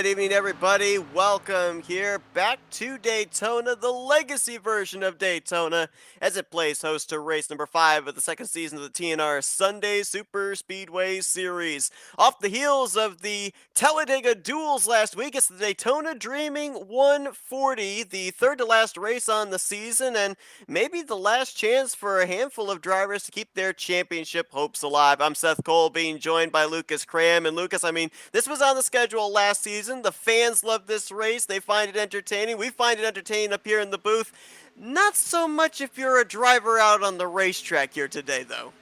Good evening, everybody. Welcome here back to Daytona, the legacy version of Daytona, as it plays host to race number 5 of the second season of the TNR Sunday Superspeedway Series. Off the heels of the Talladega duels last week, it's the Daytona Dreaming 140, the third to last race on the season, and maybe the last chance for a handful of drivers to keep their championship hopes alive. I'm Seth Cole, being joined by Lucas Cram. And Lucas, this was on the schedule last season. The fans love this race. They find it entertaining. We find it entertaining up here in the booth. Not so much if you're a driver out on the racetrack here today, though.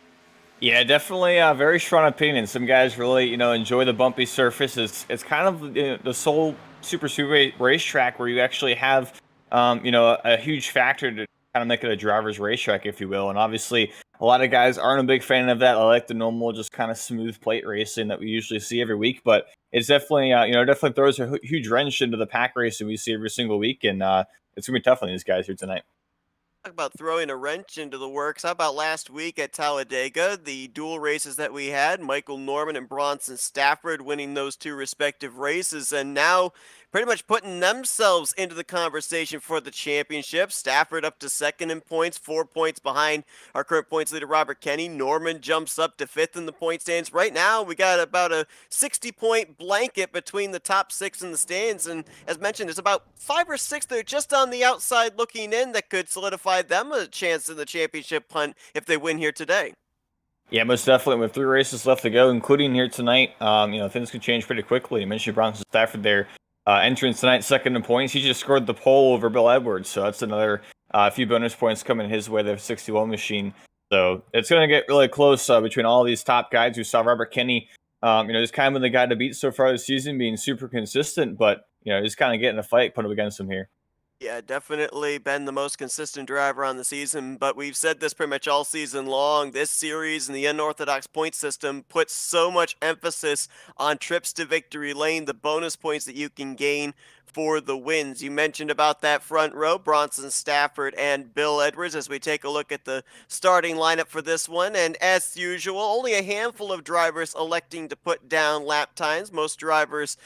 Yeah, definitely a very strong opinion. Some guys really, enjoy the bumpy surface. It's kind of the sole super speedway racetrack where you actually have, a huge factor to kind of make it a driver's racetrack, if you will. And obviously, a lot of guys aren't a big fan of that. I like the normal, just kind of smooth plate racing that we usually see every week. But it's definitely, definitely throws a huge wrench into the pack racing we see every single week. And it's gonna be tough on these guys here tonight. Talk about throwing a wrench into the works. How about last week at Talladega, the dual races that we had, Michael Norman and Bronson Stafford winning those two respective races, and now pretty much putting themselves into the conversation for the championship. Stafford up to second in points, 4 points behind our current points leader, Robert Kenny. Norman jumps up to fifth in the point stands. Right now, we got about a 60-point blanket between the top six in the stands, and as mentioned, there's about 5 or 6 that are just on the outside looking in that could solidify them a chance in the championship hunt if they win here today. Yeah, most definitely. With 3 races left to go, including here tonight, things could change pretty quickly. You mentioned Bronson Stafford there. Entrance tonight, second in points. He just scored the pole over Bill Edwards, so that's another few bonus points coming his way. They have a 61 machine, so it's going to get really close between all these top guys. We saw Robert Kenny, he's kind of been the guy to beat so far this season, being super consistent, but he's kind of getting a fight put up against him here. Yeah, definitely been the most consistent driver on the season, but we've said this pretty much all season long. This series and the unorthodox point system puts so much emphasis on trips to victory lane, the bonus points that you can gain for the wins. You mentioned about that front row, Bronson Stafford and Bill Edwards, as we take a look at the starting lineup for this one. And as usual, only a handful of drivers electing to put down lap times. Most drivers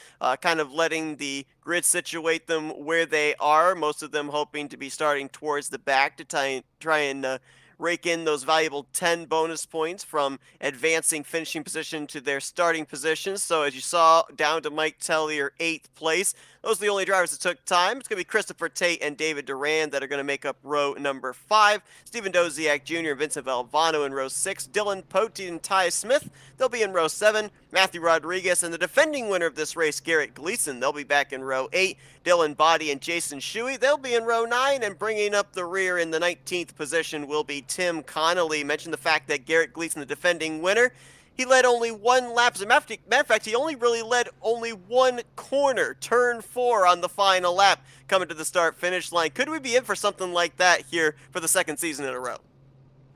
kind of letting the grid situate them where they are, most of them hoping to be starting towards the back to try and rake in those valuable 10 bonus points from advancing finishing position to their starting position. So as you saw, down to Mike Tellier, 8th place. Those are the only drivers that took time. It's going to be Christopher Tate and David Durant that are going to make up row number 5. Stephen Doziak Jr. and Vincent Valvano in row 6. Dylan Poteet and Ty Smith, they'll be in row 7. Matthew Rodriguez and the defending winner of this race, Garrett Gleason, they'll be back in row 8. Dylan Body and Jason Shuey, they'll be in row 9. And bringing up the rear in the 19th position will be Tim Connolly. Mentioned the fact that Garrett Gleason, the defending winner, he led only 1 lap. As a matter of fact, he only really led only 1 corner, turn 4 on the final lap, coming to the start-finish line. Could we be in for something like that here for the second season in a row?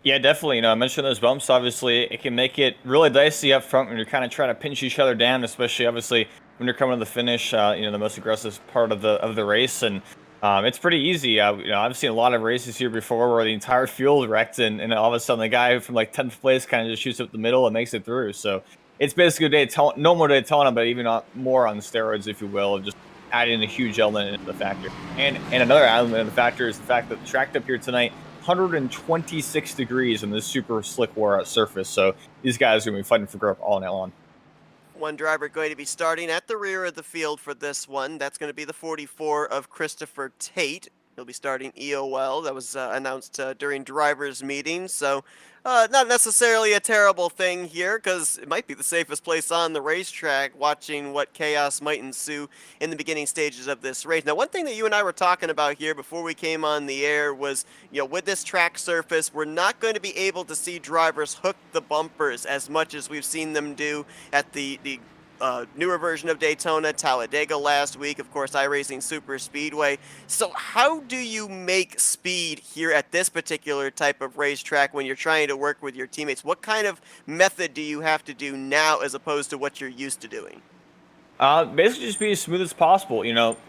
Yeah, definitely. I mentioned those bumps. Obviously, it can make it really dicey up front when you're kind of trying to pinch each other down, especially obviously when you're coming to the finish. The most aggressive part of the race, and it's pretty easy. I've seen a lot of races here before where the entire field wrecked, and all of a sudden the guy from like 10th place kind of just shoots up the middle and makes it through. So it's basically Daytona, no more Daytona, but even more on steroids, if you will, of just adding a huge element into the factor. And another element of the factor is the fact that the track up here tonight, 126 degrees on this super slick wore out surface. So these guys are going to be fighting for grip all night long. One driver going to be starting at the rear of the field for this one. That's going to be the 44 of Christopher Tate. He'll be starting EOL. That was announced during drivers' meetings. So not necessarily a terrible thing here, because it might be the safest place on the racetrack, watching what chaos might ensue in the beginning stages of this race. Now, one thing that you and I were talking about here before we came on the air was, with this track surface, we're not going to be able to see drivers hook the bumpers as much as we've seen them do at the newer version of Daytona, Talladega last week, of course, iRacing Superspeedway. So how do you make speed here at this particular type of racetrack when you're trying to work with your teammates? What kind of method do you have to do now as opposed to what you're used to doing? Basically just be as smooth as possible.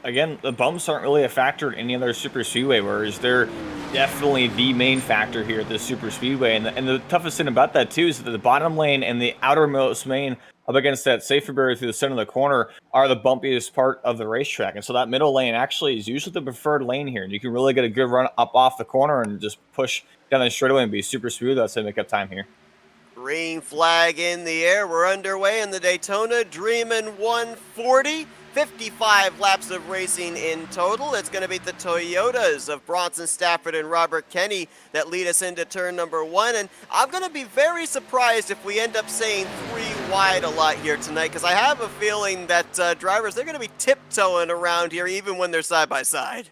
Again, the bumps aren't really a factor in any other super speedway, whereas they're definitely the main factor here at this super speedway. And the toughest thing about that too is that the bottom lane and the outermost lane up against that safety barrier through the center of the corner are the bumpiest part of the racetrack. And so that middle lane actually is usually the preferred lane here. And you can really get a good run up off the corner and just push down the straightaway and be super smooth. That's how make up time here. Green flag in the air. We're underway in the Daytona Dreamin' 140. 55 laps of racing in total. It's going to be the Toyotas of Bronson Stafford and Robert Kenny that lead us into turn number 1. And I'm going to be very surprised if we end up saying 3 wide a lot here tonight, because I have a feeling that drivers, they're going to be tiptoeing around here even when they're side by side.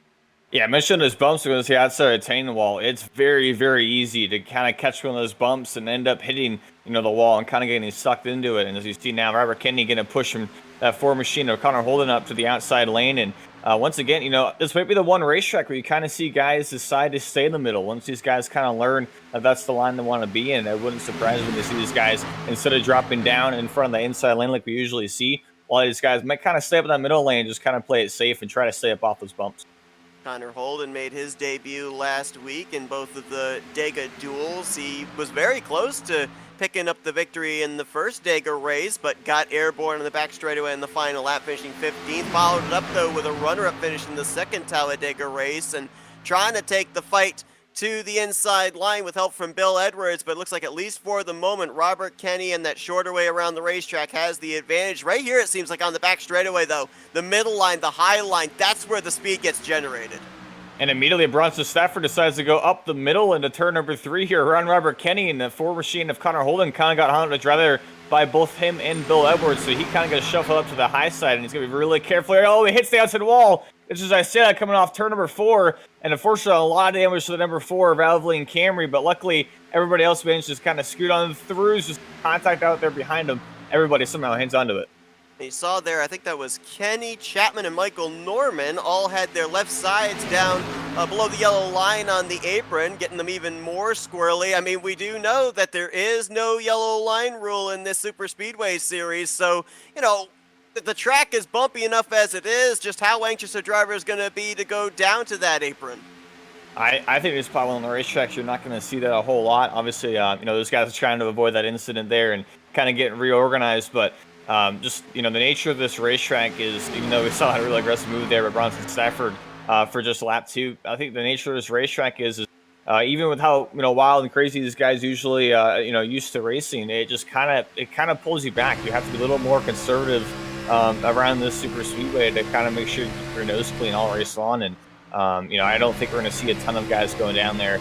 Yeah, I mentioned those bumps because the outside retaining wall. It's very, very easy to kind of catch one of those bumps and end up hitting, the wall and kind of getting sucked into it. And as you see now, Robert Kennedy going to push him that Ford machine of Connor holding up to the outside lane. And once again, this might be the one racetrack where you kind of see guys decide to stay in the middle. Once these guys kind of learn that that's the line they want to be in, it wouldn't surprise me to see these guys, instead of dropping down in front of the inside lane like we usually see, a lot of these guys might kind of stay up in that middle lane, just kind of play it safe and try to stay up off those bumps. Connor Holden made his debut last week in both of the Dega duels. He was very close to picking up the victory in the first Dega race, but got airborne in the back straightaway in the final lap, finishing 15th. Followed it up, though, with a runner-up finish in the second Talladega race, and trying to take the fight to the inside line with help from Bill Edwards, but it looks like, at least for the moment, Robert Kenny and that shorter way around the racetrack has the advantage. Right here, it seems like on the back straightaway, though, the middle line, the high line, that's where the speed gets generated. And immediately Bronson Stafford decides to go up the middle into turn number 3 here around Robert Kenny, and the Ford machine of Connor Holden kind of got hunted rather by both him and Bill Edwards, so he kind of got shuffled up to the high side, and he's going to be really careful. Oh, he hits the outside wall. It's as I said, coming off turn number 4, and unfortunately a lot of damage to the number 4 Valvoline Camry, but luckily everybody else managed to just kind of scoot on through, just contact out there behind him. Everybody somehow hangs onto it. You saw there, I think that was Kenny Chapman and Michael Norman, all had their left sides down below the yellow line on the apron, getting them even more squirrely. I mean, we do know that there is no yellow line rule in this Super Speedway series, so, the track is bumpy enough as it is. Just how anxious a driver is going to be to go down to that apron? I think it's probably on the racetracks, you're not going to see that a whole lot. Obviously, those guys are trying to avoid that incident there and kind of getting reorganized, but the nature of this racetrack is, even though we saw a really aggressive move there by Bronson Stafford for just lap 2, I think the nature of this racetrack is even with how wild and crazy these guys usually used to racing, it just kind of pulls you back. You have to be a little more conservative around this super speedway to kind of make sure you keep your nose clean all race long. And I don't think we're going to see a ton of guys going down there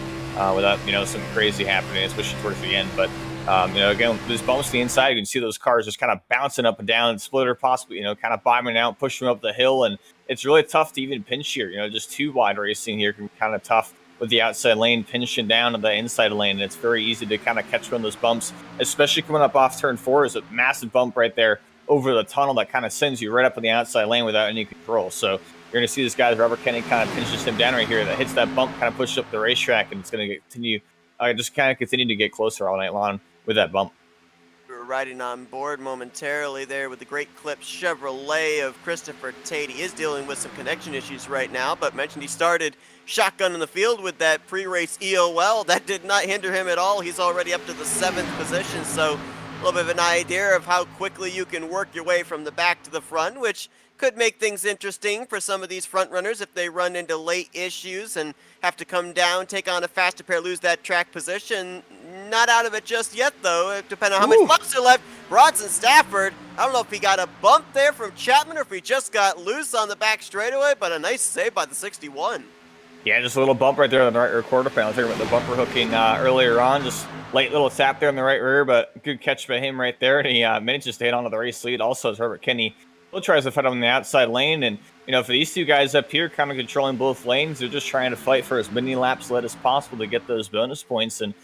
without some crazy happening, especially towards the end. But again, there's bumps to the inside. You can see those cars just kind of bouncing up and down, and splitter possibly, kind of bombing out, pushing up the hill. And it's really tough to even pinch here. Just 2 wide racing here can be kind of tough with the outside lane pinching down to the inside lane. And it's very easy to kind of catch one of those bumps, especially coming up off turn 4 is a massive bump right there over the tunnel that kind of sends you right up in the outside lane without any control. So you're going to see this guy, Robert Kenny, kind of pinches him down right here. That hits that bump, kind of pushes up the racetrack, and it's going to continue to get closer all night long with that bump. We were riding on board momentarily there with the Great Clips Chevrolet of Christopher Tate. He is dealing with some connection issues right now, but mentioned he started shotgun in the field with that pre-race EOL. That did not hinder him at all. He's already up to the 7th position, so a little bit of an idea of how quickly you can work your way from the back to the front, which could make things interesting for some of these front runners if they run into late issues and have to come down, take on a faster pair, lose that track position. Not out of it just yet, though, depending on how much laps are left. Bronson Stafford, I don't know if he got a bump there from Chapman or if he just got loose on the back straightaway, but a nice save by the 61. Yeah, just a little bump right there on the right rear quarter panel. Talking about the bumper hooking earlier on, just late little tap there on the right rear, but good catch by him right there. And he manages to hit onto the race lead. Also, as Robert Kenny still tries to fight on the outside lane. And, for these 2 guys up here kind of controlling both lanes, they're just trying to fight for as many laps led as possible to get those bonus points and,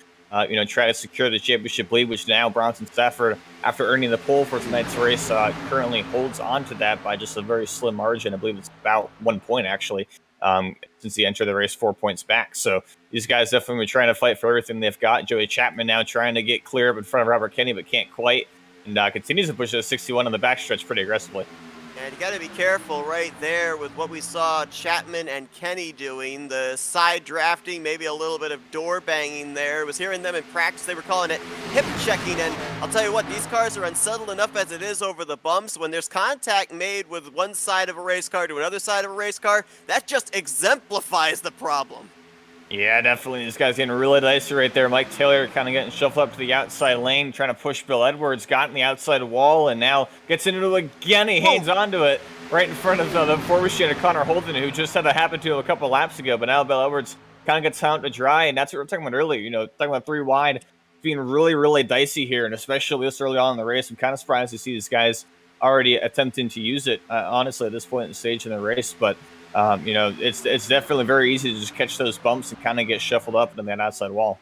try to secure the championship lead, which now Bronson Stafford, after earning the pole for tonight's race, currently holds on to that by just a very slim margin. I believe it's about 1 point, actually. Since he entered the race 4 points back. So these guys definitely trying to fight for everything they've got. Joey Chapman now trying to get clear up in front of Robert Kenny, but can't quite. And continues to push the 61 on the backstretch pretty aggressively. And you got to be careful right there with what we saw Chapman and Kenny doing. The side drafting, maybe a little bit of door banging there. I was hearing them in practice. They were calling it hip checking. And I'll tell you what, these cars are unsettled enough as it is over the bumps. When there's contact made with one side of a race car to another side of a race car, that just exemplifies the problem. Yeah, definitely. This guy's getting really dicey right there. Mike Taylor kind of getting shuffled up to the outside lane, trying to push Bill Edwards, got in the outside wall, and now gets into it again. He hangs onto it right in front of the four machine of Connor Holden, who just had that happen to him a couple laps ago. But now Bill Edwards kind of gets out to dry, and that's what we were talking about earlier. Talking about three wide being really, really dicey here, and especially this early on in the race. I'm kind of surprised to see these guys already attempting to use it, honestly, at this point in the stage in the race. But it's definitely very easy to just catch those bumps and kind of get shuffled up into that outside wall.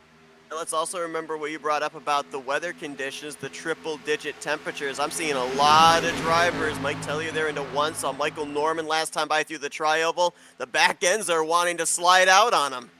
Let's also remember what you brought up about the weather conditions, the triple-digit temperatures. I'm seeing a lot of drivers. Mike Tellier there into one. Saw Michael Norman last time by through the tri-oval. The back ends are wanting to slide out on him.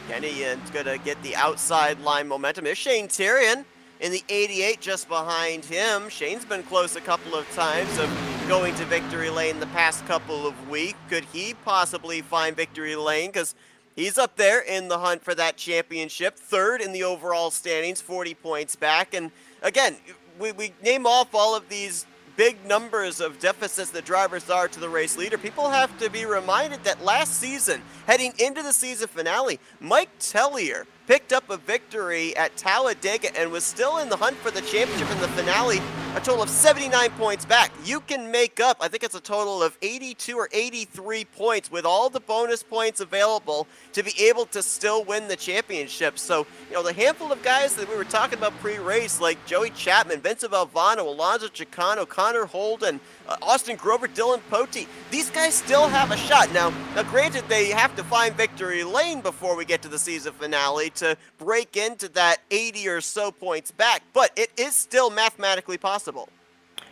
Kenny is going to get the outside line momentum. There's Shane Tyrion in the 88 just behind him. Shane's been close a couple of times of going to victory lane the past couple of weeks. Could he possibly find victory lane? Because he's up there in the hunt for that championship, third in the overall standings, 40 points back. And again, we name off all of these big numbers of deficits that drivers are to the race leader. People have to be reminded that last season, heading into the season finale, Mike Tellier picked up a victory at Talladega and was still in the hunt for the championship in the finale, a total of 79 points back. You can make up, I think it's a total of 82 or 83 points with all the bonus points available to be able to still win the championship. So, the handful of guys that we were talking about pre-race, like Joey Chapman, Vincent Valvano, Alonso Chicano, Connor Holden, Austin Grover, Dylan Poteet, these guys still have a shot. Now, granted, they have to find victory lane before we get to the season finale to break into that 80 or so points back, but it is still mathematically possible.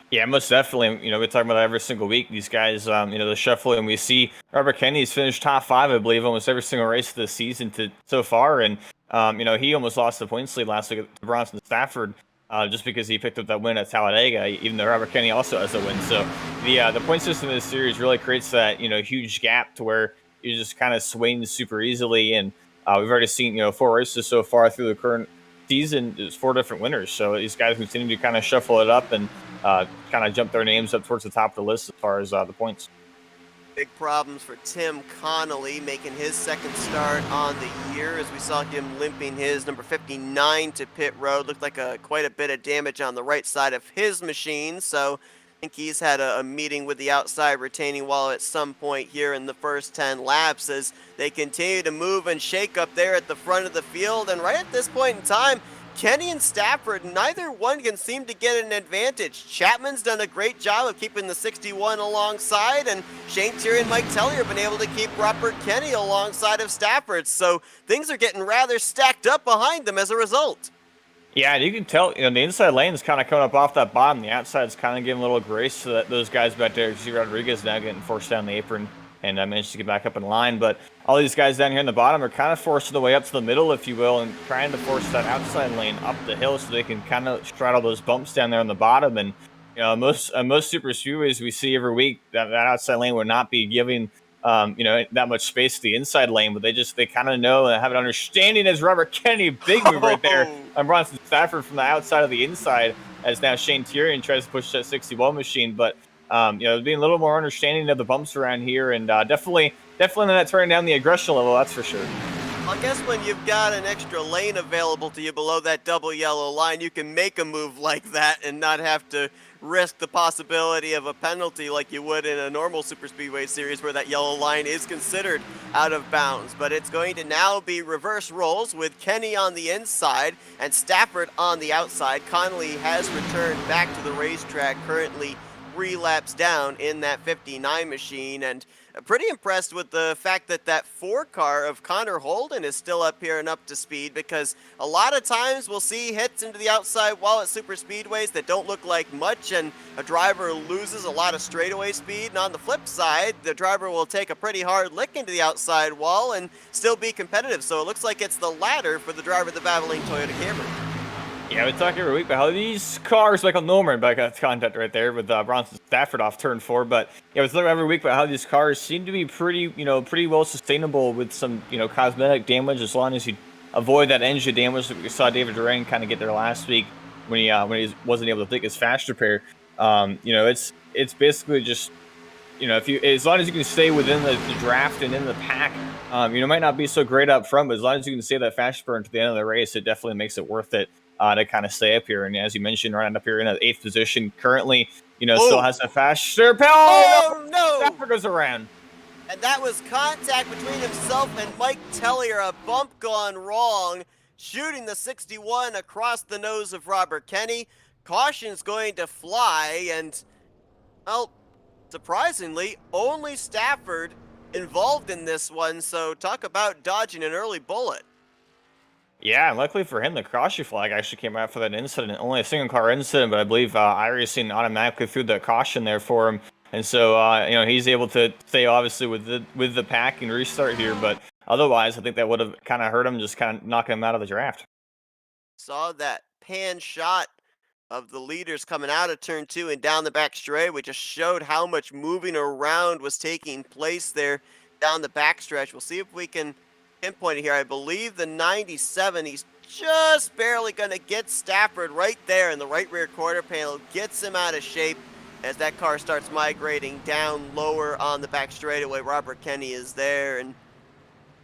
Yeah, most definitely. We talk about that every single week. These guys, the shuffling. We see Robert Kenny's finished top 5, I believe, almost every single race of the season so far. And, he almost lost the points lead last week to Bronson Stafford just because he picked up that win at Talladega, even though Robert Kenny also has a win. So the point system in this series really creates that, huge gap to where you just kind of swing super easily. And we've already seen, 4 races so far through the current season. There's 4 different winners. So these guys continue to kind of shuffle it up and kind of jump their names up towards the top of the list as far as the points. Big problems for Tim Connolly making his second start on the year as we saw him limping his number 59 to pit road. Looked like quite a bit of damage on the right side of his machine. So I think he's had a meeting with the outside retaining wall at some point here in the first 10 laps as they continue to move and shake up there at the front of the field. And right at this point in time, Kenny and Stafford, neither one can seem to get an advantage. Chapman's done a great job of keeping the 61 alongside, and Shane Tyrion and Mike Tellier have been able to keep Robert Kenny alongside of Stafford. So things are getting rather stacked up behind them as a result. Yeah, you can tell, the inside lane is kind of coming up off that bottom. The outside's kind of giving a little grace so that those guys back there, you see Rodriguez now getting forced down the apron, and I managed to get back up in line. But all these guys down here in the bottom are kind of forcing their way up to the middle, if you will, and trying to force that outside lane up the hill so they can kind of straddle those bumps down there on the bottom. And most super speedways we see every week, that outside lane would not be giving that much space to the inside lane, but they kind of know and have an understanding as Robert Kenny, big move right there on Bronson Stafford from the outside of the inside, as now Shane Tyrion tries to push that 61 machine. But being a little more understanding of the bumps around here, and definitely not turning down the aggression level, that's for sure. I guess when you've got an extra lane available to you below that double yellow line, you can make a move like that and not have to risk the possibility of a penalty like you would in a normal Superspeedway series where that yellow line is considered out of bounds. But it's going to now be reverse roles with Kenny on the inside and Stafford on the outside. Connolly has returned back to the racetrack, currently 3 laps down in that 59 machine, and pretty impressed with the fact that that 4 car of Connor Holden is still up here and up to speed, because a lot of times we'll see hits into the outside wall at super speedways that don't look like much, and a driver loses a lot of straightaway speed, and on the flip side, the driver will take a pretty hard lick into the outside wall and still be competitive. So it looks like it's the latter for the driver of the Valvoline Toyota Camry. Yeah, we talk every week about how these cars, Michael Norman, back at contact right there with Bronson Stafford off turn 4. But yeah, we talk every week about how these cars seem to be pretty, pretty well sustainable with some, cosmetic damage as long as you avoid that engine damage that we saw David Durant kind of get there last week when he wasn't able to take his fast repair. It's basically just if you as long as you can stay within the draft and in the pack, might not be so great up front, but as long as you can stay that fast burn to the end of the race, it definitely makes it worth it to kind of stay up here. And as you mentioned, right up here in the 8th position currently, still Oh, has a faster. Oh no, oh no! Stafford goes around. And that was contact between himself and Mike Tellier, a bump gone wrong, shooting the 61 across the nose of Robert Kenny. Caution's going to fly, and, well, surprisingly, only Stafford involved in this one, so talk about dodging an early bullet. Yeah, and luckily for him, the caution flag actually came out for that incident. Only a single car incident, but I believe iRacing automatically threw the caution there for him, and so he's able to stay obviously with the pack and restart here. But otherwise, I think that would have kind of hurt him, just kind of knocking him out of the draft. Saw that pan shot of the leaders coming out of turn 2 and down the back straight, which just showed how much moving around was taking place there down the backstretch. We'll see if we can pinpoint it here. I believe the 97, he's just barely going to get Stafford right there in the right rear quarter panel, gets him out of shape as that car starts migrating down lower on the back straightaway. Robert Kenny is there, and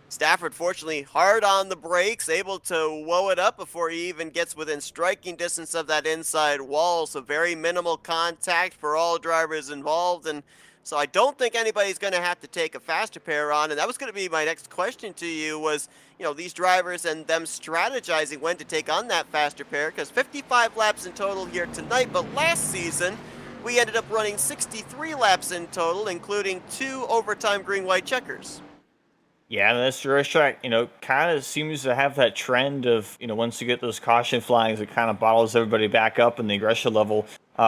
Stafford, fortunately, hard on the brakes, able to woe it up before he even gets within striking distance of that inside wall. So very minimal contact for all drivers involved. And so I don't think anybody's going to have to take a fast repair on. And that was going to be my next question to you was, these drivers and them strategizing when to take on that fast repair, because 55 laps in total here tonight. But last season, we ended up running 63 laps in total, including 2 overtime green-white checkers. Yeah, and this racetrack, kind of seems to have that trend of, once you get those caution flags, it kind of bottles everybody back up and the aggression level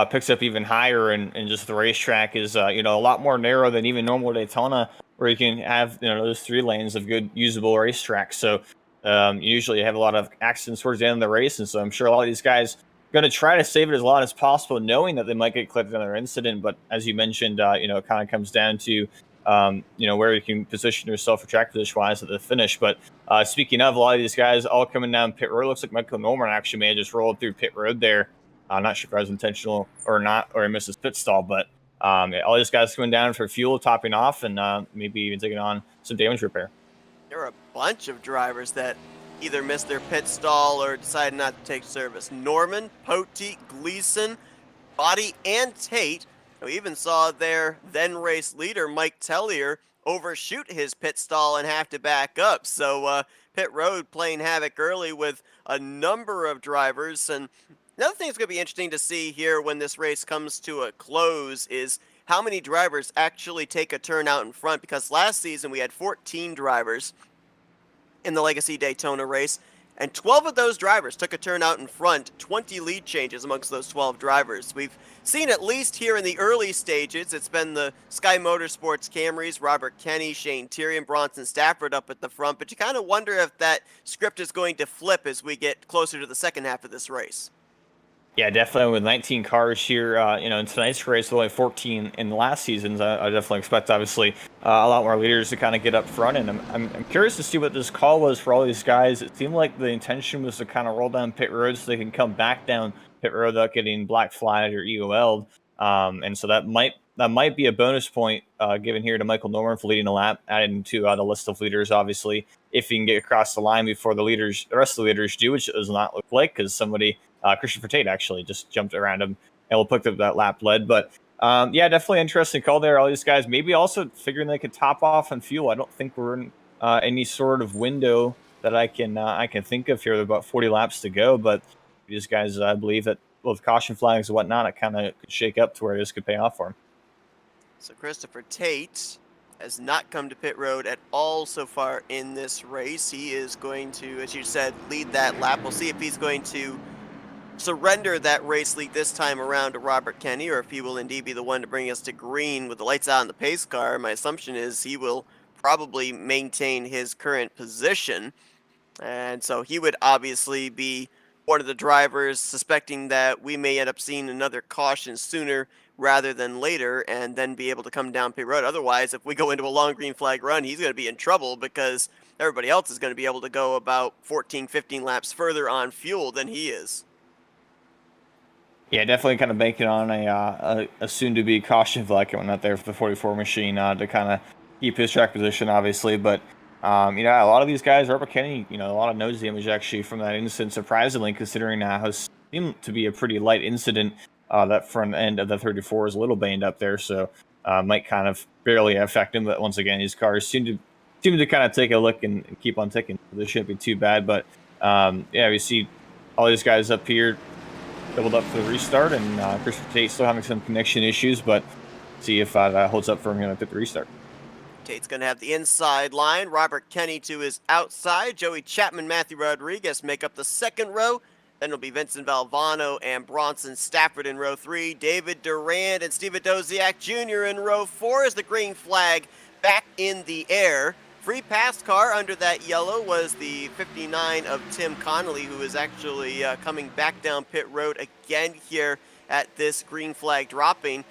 picks up even higher. And just the racetrack is, a lot more narrow than even normal Daytona, where you can have, those 3 lanes of good usable racetracks. So you usually have a lot of accidents towards the end of the race. And so I'm sure a lot of these guys going to try to save it as long as possible, knowing that they might get clipped in another incident. But as you mentioned, it kind of comes down to where you can position yourself for track position wise at the finish. But speaking of, a lot of these guys all coming down pit road. Looks like Michael Norman actually may have just rolled through pit road there. I'm not sure if that was intentional or not, or he missed his pit stall. But all these guys coming down for fuel, topping off, and maybe even taking on some damage repair. There are a bunch of drivers that either missed their pit stall or decided not to take service. Norman, Poteet, Gleason, Body, and Tate. We even saw their then race leader, Mike Tellier, overshoot his pit stall and have to back up. So pit road playing havoc early with a number of drivers. And another thing that's going to be interesting to see here when this race comes to a close is how many drivers actually take a turn out in front, because last season we had 14 drivers in the Legacy Daytona race, and 12 of those drivers took a turn out in front, 20 lead changes amongst those 12 drivers. We've seen at least here in the early stages, it's been the Sky Motorsports Camrys, Robert Kenny, Shane Thierry, and Bronson Stafford up at the front, but you kind of wonder if that script is going to flip as we get closer to the second half of this race. Yeah, definitely. With 19 cars here, in tonight's race, with only 14 in the last seasons, I definitely expect, obviously, a lot more leaders to kind of get up front. And I'm curious to see what this call was for all these guys. It seemed like the intention was to kind of roll down pit road so they can come back down pit road without getting black flagged or EOL'd. And so that might be a bonus point given here to Michael Norman for leading a lap, adding to the list of leaders, obviously, if he can get across the line before the rest of the leaders do, which it does not look like, because somebody. Christopher Tate actually just jumped around him and will pick up that lap lead. But yeah, definitely interesting call there. All these guys maybe also figuring they could top off on fuel. I don't think we're in any sort of window that I can think of here. There are about 40 laps to go, but these guys, I believe that with caution flags and whatnot, it kind of could shake up to where this could pay off for him. So Christopher Tate has not come to pit road at all so far in this race. He is going to, as you said, lead that lap. We'll see if he's going to surrender that race lead this time around to Robert Kenny, or if he will indeed be the one to bring us to green with the lights out on the pace car. My assumption is he will probably maintain his current position, and so he would obviously be one of the drivers suspecting that we may end up seeing another caution sooner rather than later and then be able to come down pit road. Otherwise, if we go into a long green flag run, he's going to be in trouble because everybody else is going to be able to go about 14, 15 laps further on fuel than he is. Yeah, definitely kind of banking on a soon-to-be caution flag coming out there for the 44 machine to kind of keep his track position, obviously. But, a lot of these guys, Robert Kenny, a lot of nose damage actually from that incident, surprisingly, considering how it seemed to be a pretty light incident. That front end of the 34 is a little banged up there, so might kind of barely affect him. But once again, these cars seem to kind of take a look and keep on ticking. This shouldn't be too bad. But, we see all these guys up here doubled up for the restart, and Christopher Tate still having some connection issues, but see if that holds up for him at the restart. Tate's going to have the inside line. Robert Kenny to his outside. Joey Chapman, Matthew Rodriguez make up the second row. Then it'll be Vincent Valvano and Bronson Stafford in row 3. David Durant and Steve Doziak Jr. in row 4 as the green flag back in the air. Free pass car under that yellow was the 59 of Tim Connolly, who is actually coming back down pit road again here at this green flag dropping.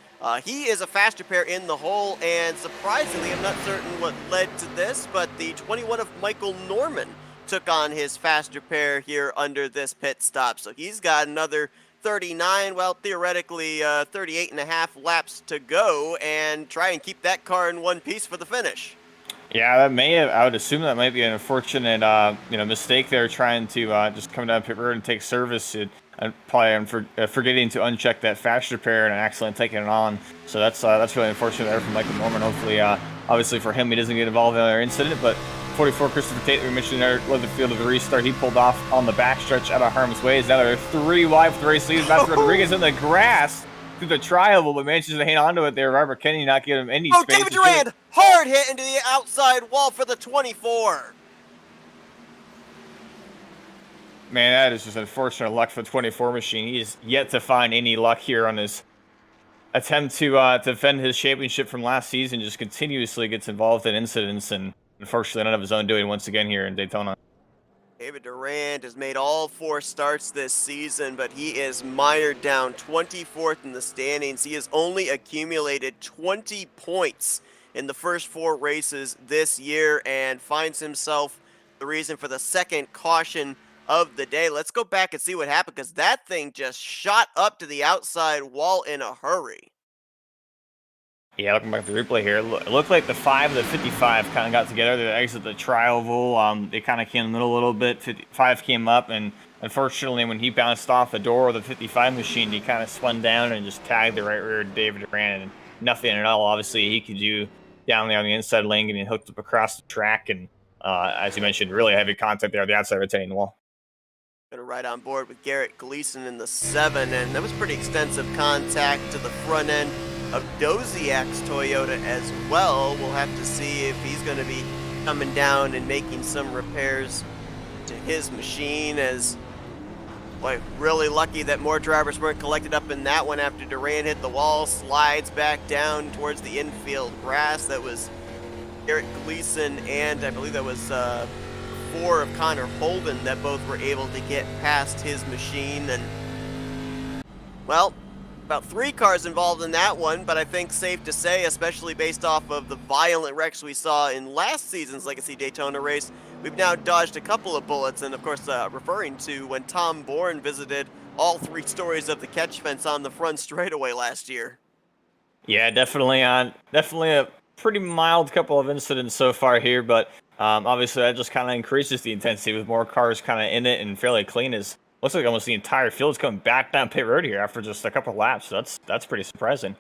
He is a faster pair in the hole, and surprisingly, I'm not certain what led to this, but the 21 of Michael Norman took on his faster pair here under this pit stop. So he's got another 39, well, theoretically 38 and a half laps to go, and try and keep that car in one piece for the finish. Yeah, I would assume that might be an unfortunate, mistake there, trying to just come down pit road and take service. Probably forgetting to uncheck that faster pair and accidentally taking it on. So that's really unfortunate there from Michael Norman. Hopefully, obviously for him, he doesn't get involved in another incident. But 44 Christopher Tate, we mentioned there, led the field of the restart. He pulled off on the backstretch out of harm's way. Now there are 3 wide for the race lead. Matthew Rodriguez in the grass through the triangle, but manages to hang onto it there. Robert Kenny not giving him any space. David Durant, hard hit into the outside wall for the 24. Man, that is just unfortunate luck for the 24 machine. He is yet to find any luck here on his attempt to defend his championship from last season. Just continuously gets involved in incidents, and unfortunately none of his own doing once again here in Daytona. David Durant has made all 4 starts this season, but he is mired down 24th in the standings. He has only accumulated 20 points in the first 4 races this year and finds himself the reason for the second caution of the day. Let's go back and see what happened, because that thing just shot up to the outside wall in a hurry. Yeah, looking back at the replay here, it looked like the 5 and the 55 kind of got together. They exited the tri-oval. They kind of came in the middle a little bit. 55 came up, and unfortunately, when he bounced off the door of the 55 machine, he kind of spun down and just tagged the right rear of David Durant, and nothing at all, obviously, he could do down there on the inside lane, getting hooked up across the track, and as you mentioned, really heavy contact there on the outside retaining wall. Going to ride on board with Garrett Gleason in the 7, and that was pretty extensive contact to the front end of Doziak's Toyota as well. We'll have to see if he's going to be coming down and making some repairs to his machine, as, boy, really lucky that more drivers weren't collected up in that one after Durant hit the wall, slides back down towards the infield grass. That was Garrett Gleason, and I believe that was 4 of Connor Holden that both were able to get past his machine. And, well, about 3 cars involved in that one, but I think safe to say, especially based off of the violent wrecks we saw in last season's Legacy Daytona race, we've now dodged a couple of bullets. And of course, referring to when Tom Bourne visited all 3 stories of the catch fence on the front straightaway last year. Yeah, definitely a pretty mild couple of incidents so far here, but obviously that just kind of increases the intensity with more cars kind of in it and fairly clean. As looks like almost the entire field's coming back down pit road here after just a couple of laps. So that's pretty surprising.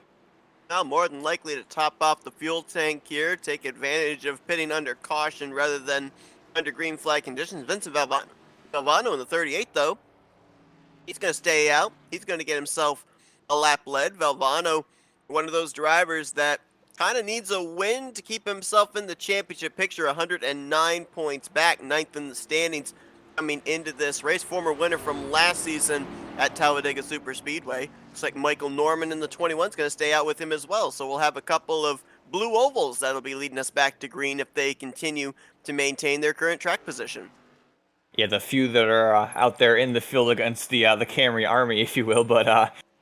Now more than likely to top off the fuel tank here, take advantage of pitting under caution rather than under green flag conditions. Vincent Valvano in the 38, though. He's going to stay out. He's going to get himself a lap lead. Valvano, one of those drivers that kind of needs a win to keep himself in the championship picture. 109 points back, 9th in the standings coming into this race. Former winner from last season at Talladega Superspeedway. Looks like Michael Norman in the 21 is going to stay out with him as well. So we'll have a couple of blue ovals that'll be leading us back to green if they continue to maintain their current track position. Yeah, the few that are out there in the field against the Camry army, if you will. But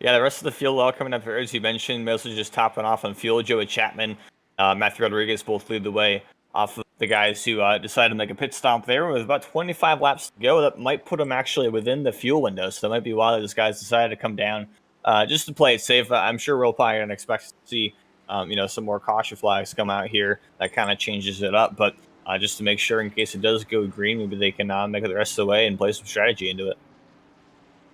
yeah, the rest of the field all coming up here, as you mentioned, mostly just topping off on fuel. Joey Chapman, Matthew Rodriguez both lead the way off of the guys who decided to make a pit stop there with about 25 laps to go. That might put them actually within the fuel window, so that might be why those guys decided to come down just to play it safe. I'm sure we'll probably gonna expect to see some more caution flags come out here. That kind of changes it up, but just to make sure in case it does go green, maybe they can make it the rest of the way and play some strategy into it.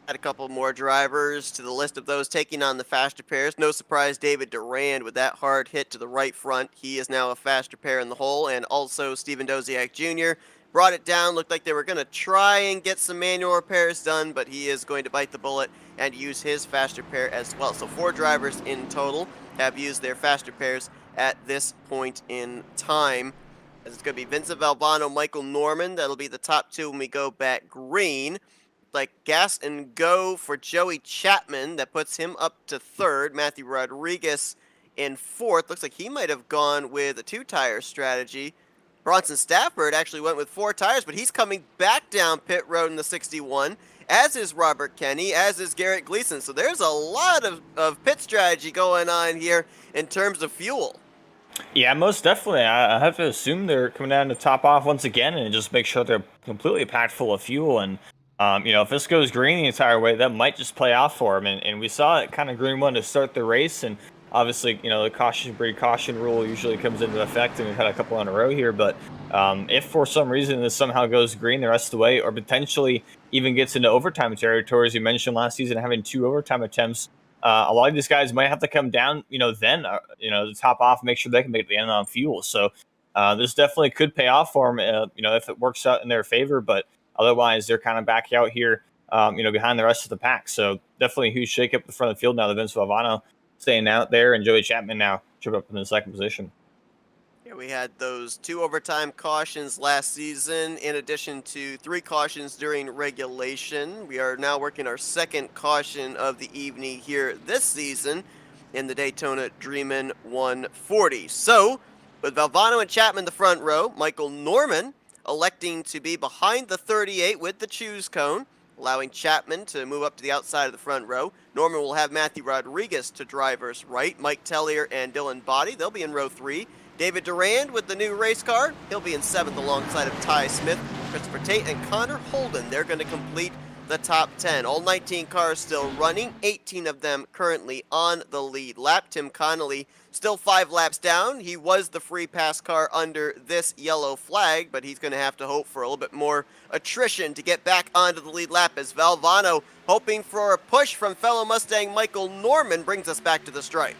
Add a couple more drivers to the list of those taking on the faster pairs. No surprise, David Durant with that hard hit to the right front. He is now a faster pair in the hole, and also Steven Doziak Jr. brought it down. Looked like they were going to try and get some manual repairs done, but he is going to bite the bullet and use his faster pair as well. So 4 drivers in total have used their faster pairs at this point in time. As it's going to be Vincent Valvano, Michael Norman. That'll be the top 2 when we go back green. Like gas and go for Joey Chapman. That puts him up to 3rd. Matthew Rodriguez in 4th. Looks like he might have gone with a 2-tire strategy. Bronson Stafford actually went with 4 tires, but he's coming back down pit road in the 61, as is Robert Kenny, as is Garrett Gleason. So there's a lot of pit strategy going on here in terms of fuel. Yeah, most definitely. I have to assume they're coming down to top off once again and just make sure they're completely packed full of fuel. And, if this goes green the entire way, that might just play off for them. And we saw it kind of green one to start the race. And obviously, the caution rule usually comes into effect, and we've had a couple in a row here. But if for some reason this somehow goes green the rest of the way, or potentially even gets into overtime territory, as you mentioned last season, having 2 overtime attempts, a lot of these guys might have to come down, to top off, make sure they can make the end on fuel. So this definitely could pay off for them, if it works out in their favor. But otherwise, they're kind of back out here, behind the rest of the pack. So definitely a huge shakeup at the front of the field now. The Vince Valvano staying out there, and Joey Chapman now trip up in the 2nd position. Yeah, we had those 2 overtime cautions last season, in addition to 3 cautions during regulation. We are now working our 2nd caution of the evening here this season in the Daytona Dreamin' 140. So, with Valvano and Chapman the front row, Michael Norman electing to be behind the 38 with the choose cone, allowing Chapman to move up to the outside of the front row. Norman will have Matthew Rodriguez to driver's right. Mike Tellier and Dylan Body, they'll be in row 3. David Durant with the new race car, he'll be in 7th alongside of Ty Smith, Christopher Tate, and Connor Holden. They're going to complete the top 10. All 19 cars still running, 18 of them currently on the lead lap. Tim Connolly still 5 laps down. He was the free pass car under this yellow flag, but he's going to have to hope for a little bit more attrition to get back onto the lead lap, as Valvano, hoping for a push from fellow Mustang Michael Norman, brings us back to the stripe.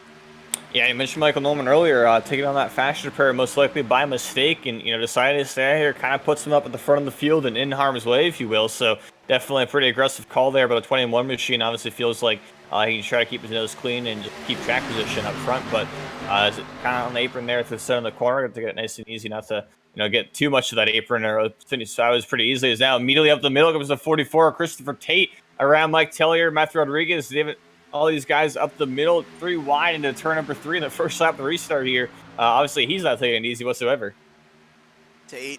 Yeah, you mentioned Michael Norman earlier, taking on that faster pair most likely by mistake, and deciding to stay here kind of puts him up at the front of the field and in harm's way, if you will. So definitely a pretty aggressive call there, but a 21 machine obviously feels like he can try to keep his nose clean and just keep track position up front. But kind of on the apron there to the center of the corner to get it nice and easy, not to get too much of that apron or finish sideways pretty easily. Is now immediately up the middle comes the 44, Christopher Tate around Mike Tellier, Matthew Rodriguez, David. All these guys up the middle, 3 wide into turn number 3 in the first lap of the restart here. Obviously, he's not taking it easy whatsoever. Tate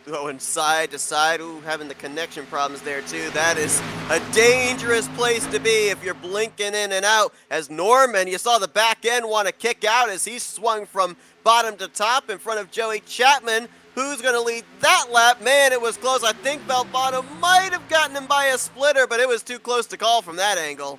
going side to side. Ooh, having the connection problems there, too. That is a dangerous place to be if you're blinking in and out. As Norman, you saw the back end want to kick out as he swung from bottom to top in front of Joey Chapman. Who's going to lead that lap? Man, it was close. I think Valvano might have gotten him by a splitter, but it was too close to call from that angle.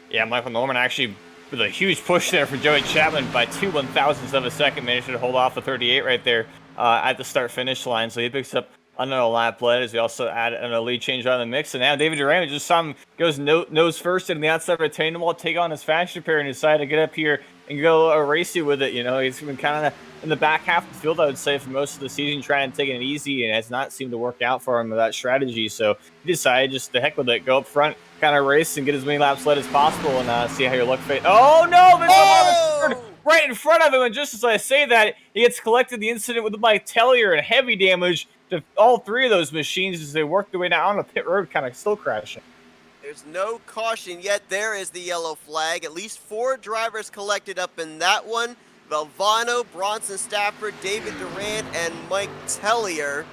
Yeah, Michael Norman actually with a huge push there for Joey Chapman by 2 1/1000ths of a second, managed to hold off the 38 right there at the start-finish line. So he picks up another lap lead as we also add a lead change on the mix. And now David Durant just saw him goes nose first in the outside of retaining wall, take on his faster pair, and decide to get up here and go racy with it. He's been kind of in the back half of the field, I would say, for most of the season, trying to take it easy, and it has not seemed to work out for him with that strategy. So he decided just to heck with it, go up front, kind of race and get as many laps led as possible, and see how your luck fades. Oh no! Right in front of him, and just as I say that, he gets collected the incident with Mike Tellier and heavy damage to all 3 of those machines as they work their way down on the pit road, kind of still crashing. There's no caution yet. There is the yellow flag. At least 4 drivers collected up in that one. Valvano, Bronson Stafford, David Durant, and Mike Tellier.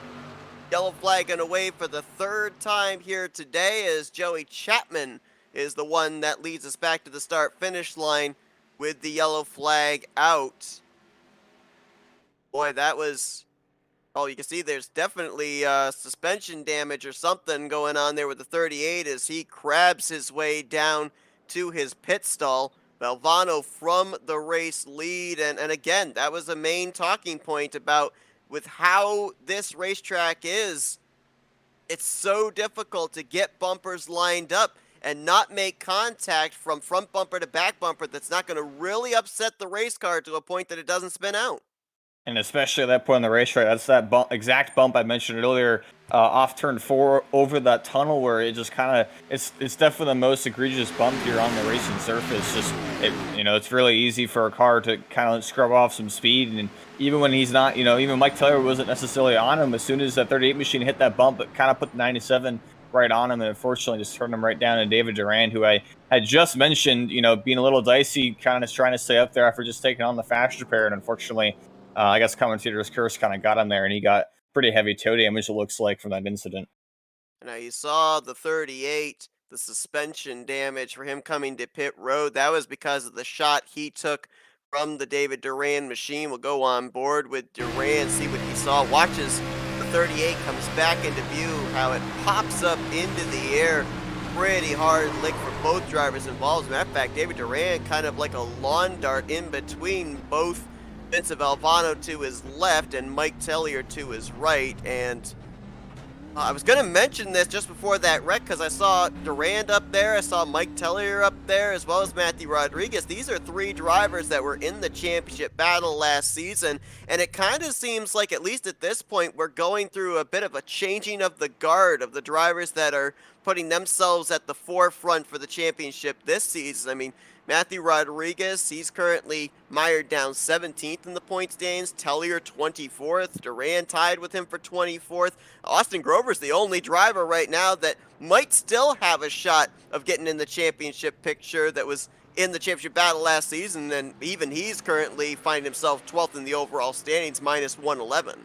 Yellow flag and away for the third time here today as Joey Chapman is the one that leads us back to the start-finish line with the yellow flag out. Boy, that was... Oh, you can see there's definitely suspension damage or something going on there with the 38 as he crabs his way down to his pit stall. Valvano from the race lead, and again, that was the main talking point about with how this racetrack is. It's so difficult to get bumpers lined up and not make contact from front bumper to back bumper that's not going to really upset the race car to a point that it doesn't spin out. And especially at that point in the racetrack, that's that exact bump I mentioned earlier, off turn 4 over that tunnel where it just kind of it's definitely the most egregious bump here on the racing surface. Just it's really easy for a car to kind of scrub off some speed, and even when he's not, even Mike Taylor wasn't necessarily on him. As soon as that 38 machine hit that bump, it kind of put the 97 right on him, and unfortunately just turned him right down to David Durant, who I had just mentioned, being a little dicey, kind of trying to stay up there after just taking on the fast repair, and unfortunately. I guess commentator's curse kind of got him there, and he got pretty heavy toe damage, it looks like, from that incident. Now you saw the 38, the suspension damage for him coming to pit road. That was because of the shot he took from the David Durant machine. We'll go on board with Durant, see what he saw. Watches the 38 comes back into view, how it pops up into the air. Pretty hard lick for both drivers involved. As a matter of fact, David Durant kind of like a lawn dart in between both Vincent Valvano to his left and Mike Tellier to his right. And I was going to mention this just before that wreck because I saw Durant up there, I saw Mike Tellier up there, as well as Matthew Rodriguez. These are three drivers that were in the championship battle last season, and it kind of seems like, at least at this point, we're going through a bit of a changing of the guard of the drivers that are putting themselves at the forefront for the championship this season. I mean, Matthew Rodriguez, he's currently mired down 17th in the points standings. Tellier 24th. Durant tied with him for 24th. Austin Grover's the only driver right now that might still have a shot of getting in the championship picture that was in the championship battle last season, and even he's currently finding himself 12th in the overall standings, minus 111.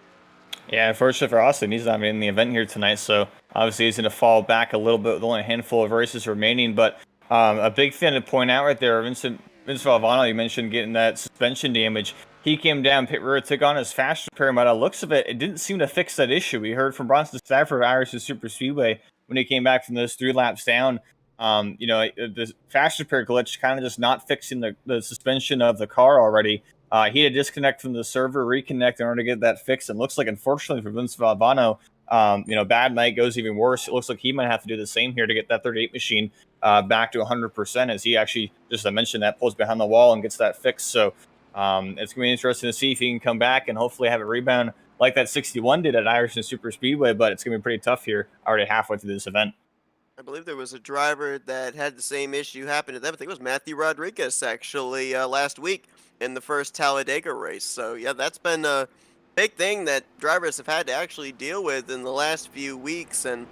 Yeah, unfortunately for Austin, he's not in the event here tonight, so obviously he's going to fall back a little bit with only a handful of races remaining, but a big thing to point out right there, Vince Valvano, you mentioned getting that suspension damage. He came down pit road, took on his fast repair. By the looks of it, it didn't seem to fix that issue. We heard from Bronson Stafford of Irish Superspeedway when he came back from those 3 laps down. The fast repair glitch kind of just not fixing the suspension of the car already. He had to disconnect from the server, reconnect in order to get that fixed. And looks like, unfortunately for Vince Valvano, bad night goes even worse. It looks like he might have to do the same here to get that 38 machine back to 100%, as he actually, just I mentioned, that pulls behind the wall and gets that fixed. So it's going to be interesting to see if he can come back and hopefully have a rebound like that 61 did at Irish Super Speedway, but it's going to be pretty tough here already halfway through this event. I believe there was a driver that had the same issue happen to them. I think it was Matthew Rodriguez, actually, last week in the first Talladega race. So, yeah, that's been a big thing that drivers have had to actually deal with in the last few weeks. And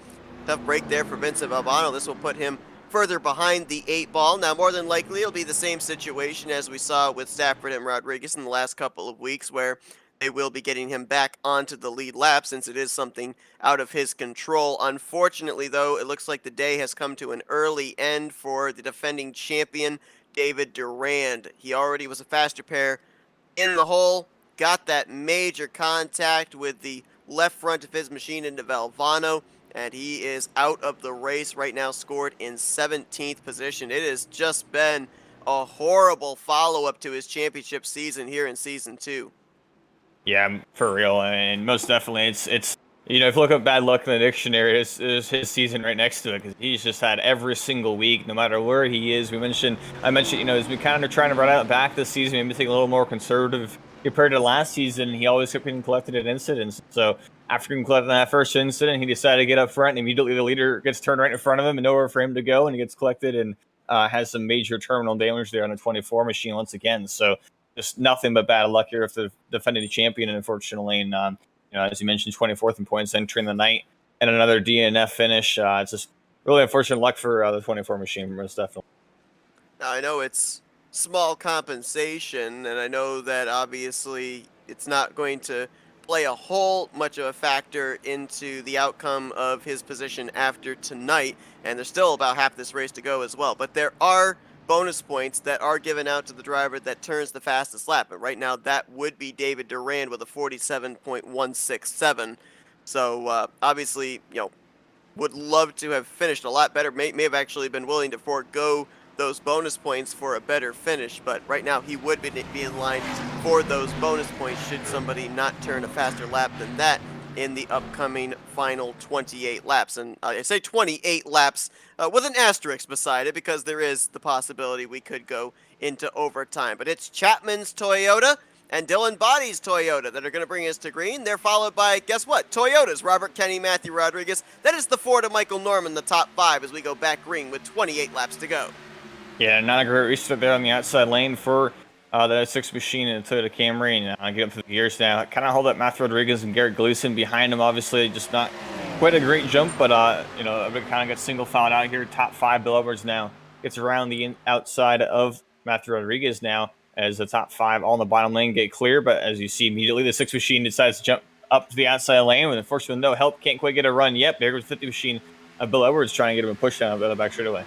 tough break there for Vincent Valvano. This will put him further behind the 8 ball. Now, more than likely, it'll be the same situation as we saw with Stafford and Rodriguez in the last couple of weeks, where they will be getting him back onto the lead lap since it is something out of his control. Unfortunately, though, it looks like the day has come to an early end for the defending champion, David Durant. He already was a fast repair in the hole, got that major contact with the left front of his machine into Valvano, and he is out of the race right now, scored in 17th position. It has just been a horrible follow-up to his championship season here in Season 2. Yeah, for real, and most definitely, it's if you look up bad luck in the dictionary, it's his season right next to it, because he's just had every single week, no matter where he is. I mentioned, he's been kind of trying to run out back this season, maybe take a little more conservative compared to last season. He always kept getting collected at incidents. So after getting collected that first incident, he decided to get up front, and immediately the leader gets turned right in front of him and nowhere for him to go, and he gets collected and has some major terminal damage there on the 24 machine once again. So just nothing but bad luck here if the defending champion, and unfortunately, and as you mentioned, 24th in points entering the night and another DNF finish. It's just really unfortunate luck for the 24 machine, most definitely. Now, I know it's small compensation, and I know that obviously it's not going to play a whole much of a factor into the outcome of his position after tonight, and there's still about half this race to go as well. But there are bonus points that are given out to the driver that turns the fastest lap, and right now that would be David Durant with a 47.167. So obviously, would love to have finished a lot better. May have actually been willing to forego those bonus points for a better finish, but right now he would be in line for those bonus points should somebody not turn a faster lap than that in the upcoming final 28 laps. And I say 28 laps with an asterisk beside it, because there is the possibility we could go into overtime. But it's Chapman's Toyota and Dylan Body's Toyota that are going to bring us to green. They're followed by, guess what? Toyota's Robert Kenny, Matthew Rodriguez. That is the Ford of Michael Norman, the top 5, as we go back green with 28 laps to go. Yeah, not a great restart there on the outside lane for the 6 machine and the Toyota Camry. And get up through the gears now. Kind of hold up Matthew Rodriguez and Garrett Gleason behind him. Obviously, just not quite a great jump, but everybody kind of gets single filed out here. Top 5, Bill Edwards now gets around the outside of Matthew Rodriguez now, as the top 5 all in the bottom lane get clear. But as you see immediately, the 6 machine decides to jump up to the outside lane, and unfortunately with no help, can't quite get a run yet. There goes 50 machine Bill Edwards trying to get him a push down the back straightaway.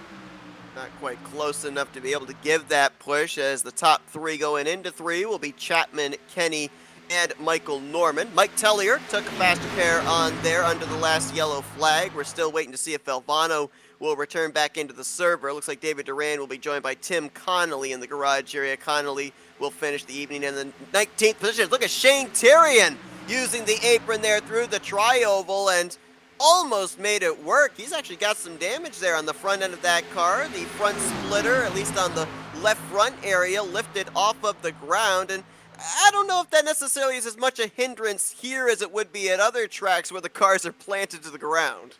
Not quite close enough to be able to give that push, as the top 3 going into 3 will be Chapman, Kenny, and Michael Norman. Mike Tellier took a faster pair on there under the last yellow flag. We're still waiting to see if Valvano will return back into the server. It looks like David Durant will be joined by Tim Connolly in the garage area. Connolly will finish the evening in the 19th position. Look at Shane Tyrion using the apron there through the tri-oval and almost made it work. He's actually got some damage there on the front end of that car. The front splitter, at least on the left front area, lifted off of the ground, and I don't know if that necessarily is as much a hindrance here as it would be at other tracks where the cars are planted to the ground.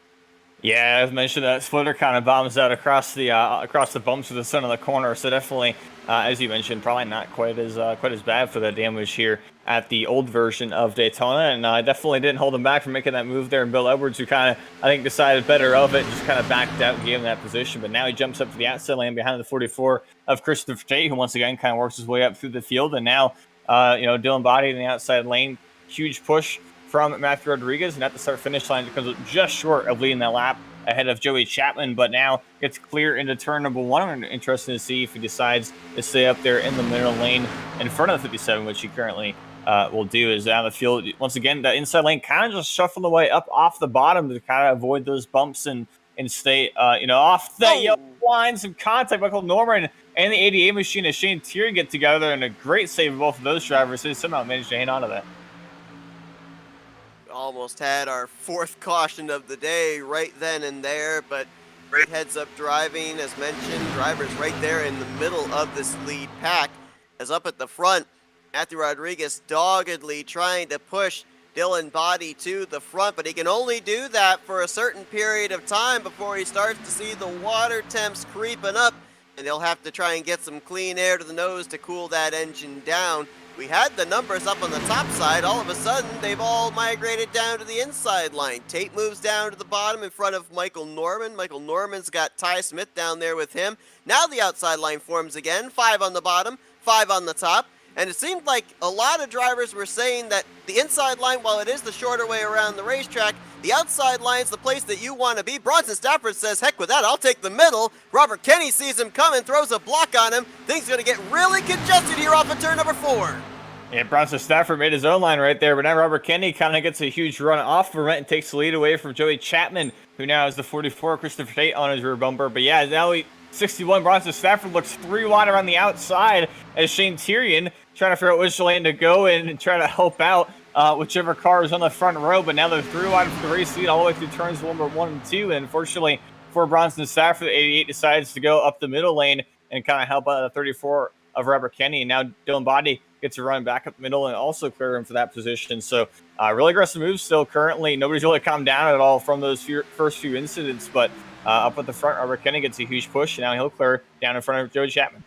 Yeah, as mentioned, that splitter kind of bombs out across the bumps to the center of the corner. So definitely, as you mentioned, probably not quite as bad for the damage here at the old version of Daytona, and definitely didn't hold him back from making that move there. And Bill Edwards, who kind of I think decided better of it, and just kind of backed out and gave him that position. But now he jumps up to the outside lane behind the 44 of Christopher Tate, who once again kind of works his way up through the field. And now, Dylan Body in the outside lane, huge push from Matthew Rodriguez, and at the start-finish line comes just short of leading that lap ahead of Joey Chapman, but now gets clear into turn number 1. I'm interested to see if he decides to stay up there in the middle lane in front of the 57, which he currently will do. Is out of the field once again. The inside lane kind of just shuffling the way up off the bottom to kind of avoid those bumps and stay off the yellow line. Some contact. Michael Norman and the 88 machine as Shane Tyrion get together, and a great save of both of those drivers. They somehow managed to hang on to that. Almost had our 4th caution of the day right then and there, but great heads-up driving, as mentioned. Drivers right there in the middle of this lead pack. As up at the front, Matthew Rodriguez doggedly trying to push Dylan Body to the front, but he can only do that for a certain period of time before he starts to see the water temps creeping up, and he'll have to try and get some clean air to the nose to cool that engine down. We had the numbers up on the top side. All of a sudden, they've all migrated down to the inside line. Tate moves down to the bottom in front of Michael Norman. Michael Norman's got Ty Smith down there with him. Now the outside line forms again. 5 on the bottom, 5 on the top. And it seemed like a lot of drivers were saying that the inside line, while it is the shorter way around the racetrack, the outside line's the place that you want to be. Bronson Stafford says, heck with that, I'll take the middle. Robert Kenny sees him coming, throws a block on him. Things going to get really congested here off of turn number 4. Yeah, Bronson Stafford made his own line right there, but now Robert Kenny kind of gets a huge run off Durant and takes the lead away from Joey Chapman, who now has the 44, Christopher Tate, on his rear bumper. But yeah, now 61, Bronson Stafford looks 3 wide around the outside as Shane Tyrion trying to figure out which lane to go in and try to help out whichever car is on the front row. But now they're 3 wide for the race lead all the way through turns number 1 and 2. And unfortunately for Bronson Stafford, the 88 decides to go up the middle lane and kind of help out the 34 of Robert Kenny. And now Dylan Body gets a run back up the middle and also clear him for that position. So really aggressive moves still currently. Nobody's really calmed down at all from those first few incidents, but up at the front, Robert Kenny gets a huge push, and now he'll clear down in front of Joey Chapman.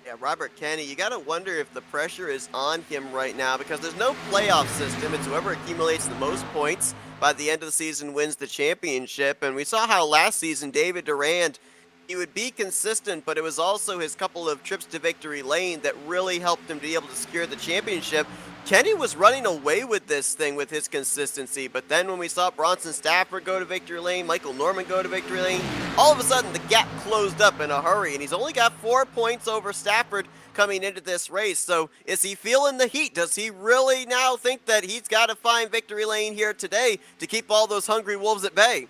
Yeah, Robert Kenny, you got to wonder if the pressure is on him right now, because there's no playoff system. It's whoever accumulates the most points by the end of the season wins the championship. And we saw how last season David Durant He would be consistent, but it was also his couple of trips to victory lane that really helped him to be able to secure the championship. Kenny was running away with this thing with his consistency, but then when we saw Bronson Stafford go to victory lane, Michael Norman go to victory lane, all of a sudden the gap closed up in a hurry, and he's only got 4 points over Stafford coming into this race. So is he feeling the heat? Does he really now think that he's got to find victory lane here today to keep all those hungry wolves at bay?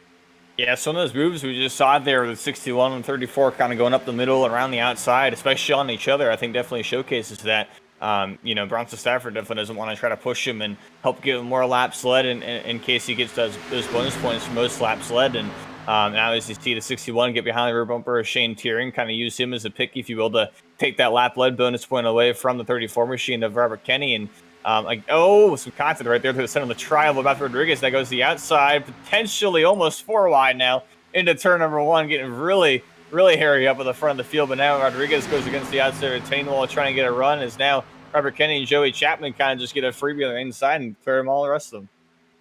Yeah, some of those moves we just saw there with 61 and 34 kind of going up the middle around the outside, especially on each other, I think definitely showcases that. Bronson Stafford definitely doesn't want to try to push him and help give him more laps led in case he gets those bonus points for most laps led. And now as you see the 61 get behind the rear bumper of Shane Tearing, kind of use him as a pick, if you will, to take that lap led bonus point away from the 34 machine of Robert Kenny. And some content right there to the center of the trial of Matthew Rodriguez. That goes to the outside, potentially almost 4 wide now into turn number 1, getting really, really hairy up at the front of the field. But now Rodriguez goes against the outside retaining wall trying to get a run. As now Robert Kenny and Joey Chapman kind of just get a freebie on the inside and clear them all the rest of them.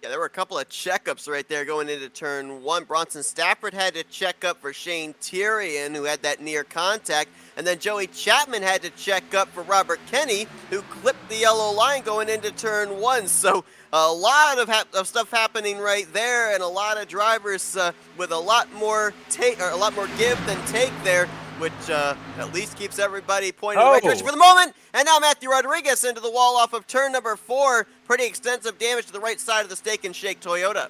Yeah, there were a couple of checkups right there going into turn 1. Bronson Stafford had to check up for Shane Tyrion, who had that near contact. And then Joey Chapman had to check up for Robert Kenny, who clipped the yellow line going into turn 1. So a lot of stuff happening right there, and a lot of drivers with a lot more give than take there, which at least keeps everybody pointing in the right direction for the moment. And now Matthew Rodriguez into the wall off of turn number 4. Pretty extensive damage to the right side of the Steak and Shake Toyota.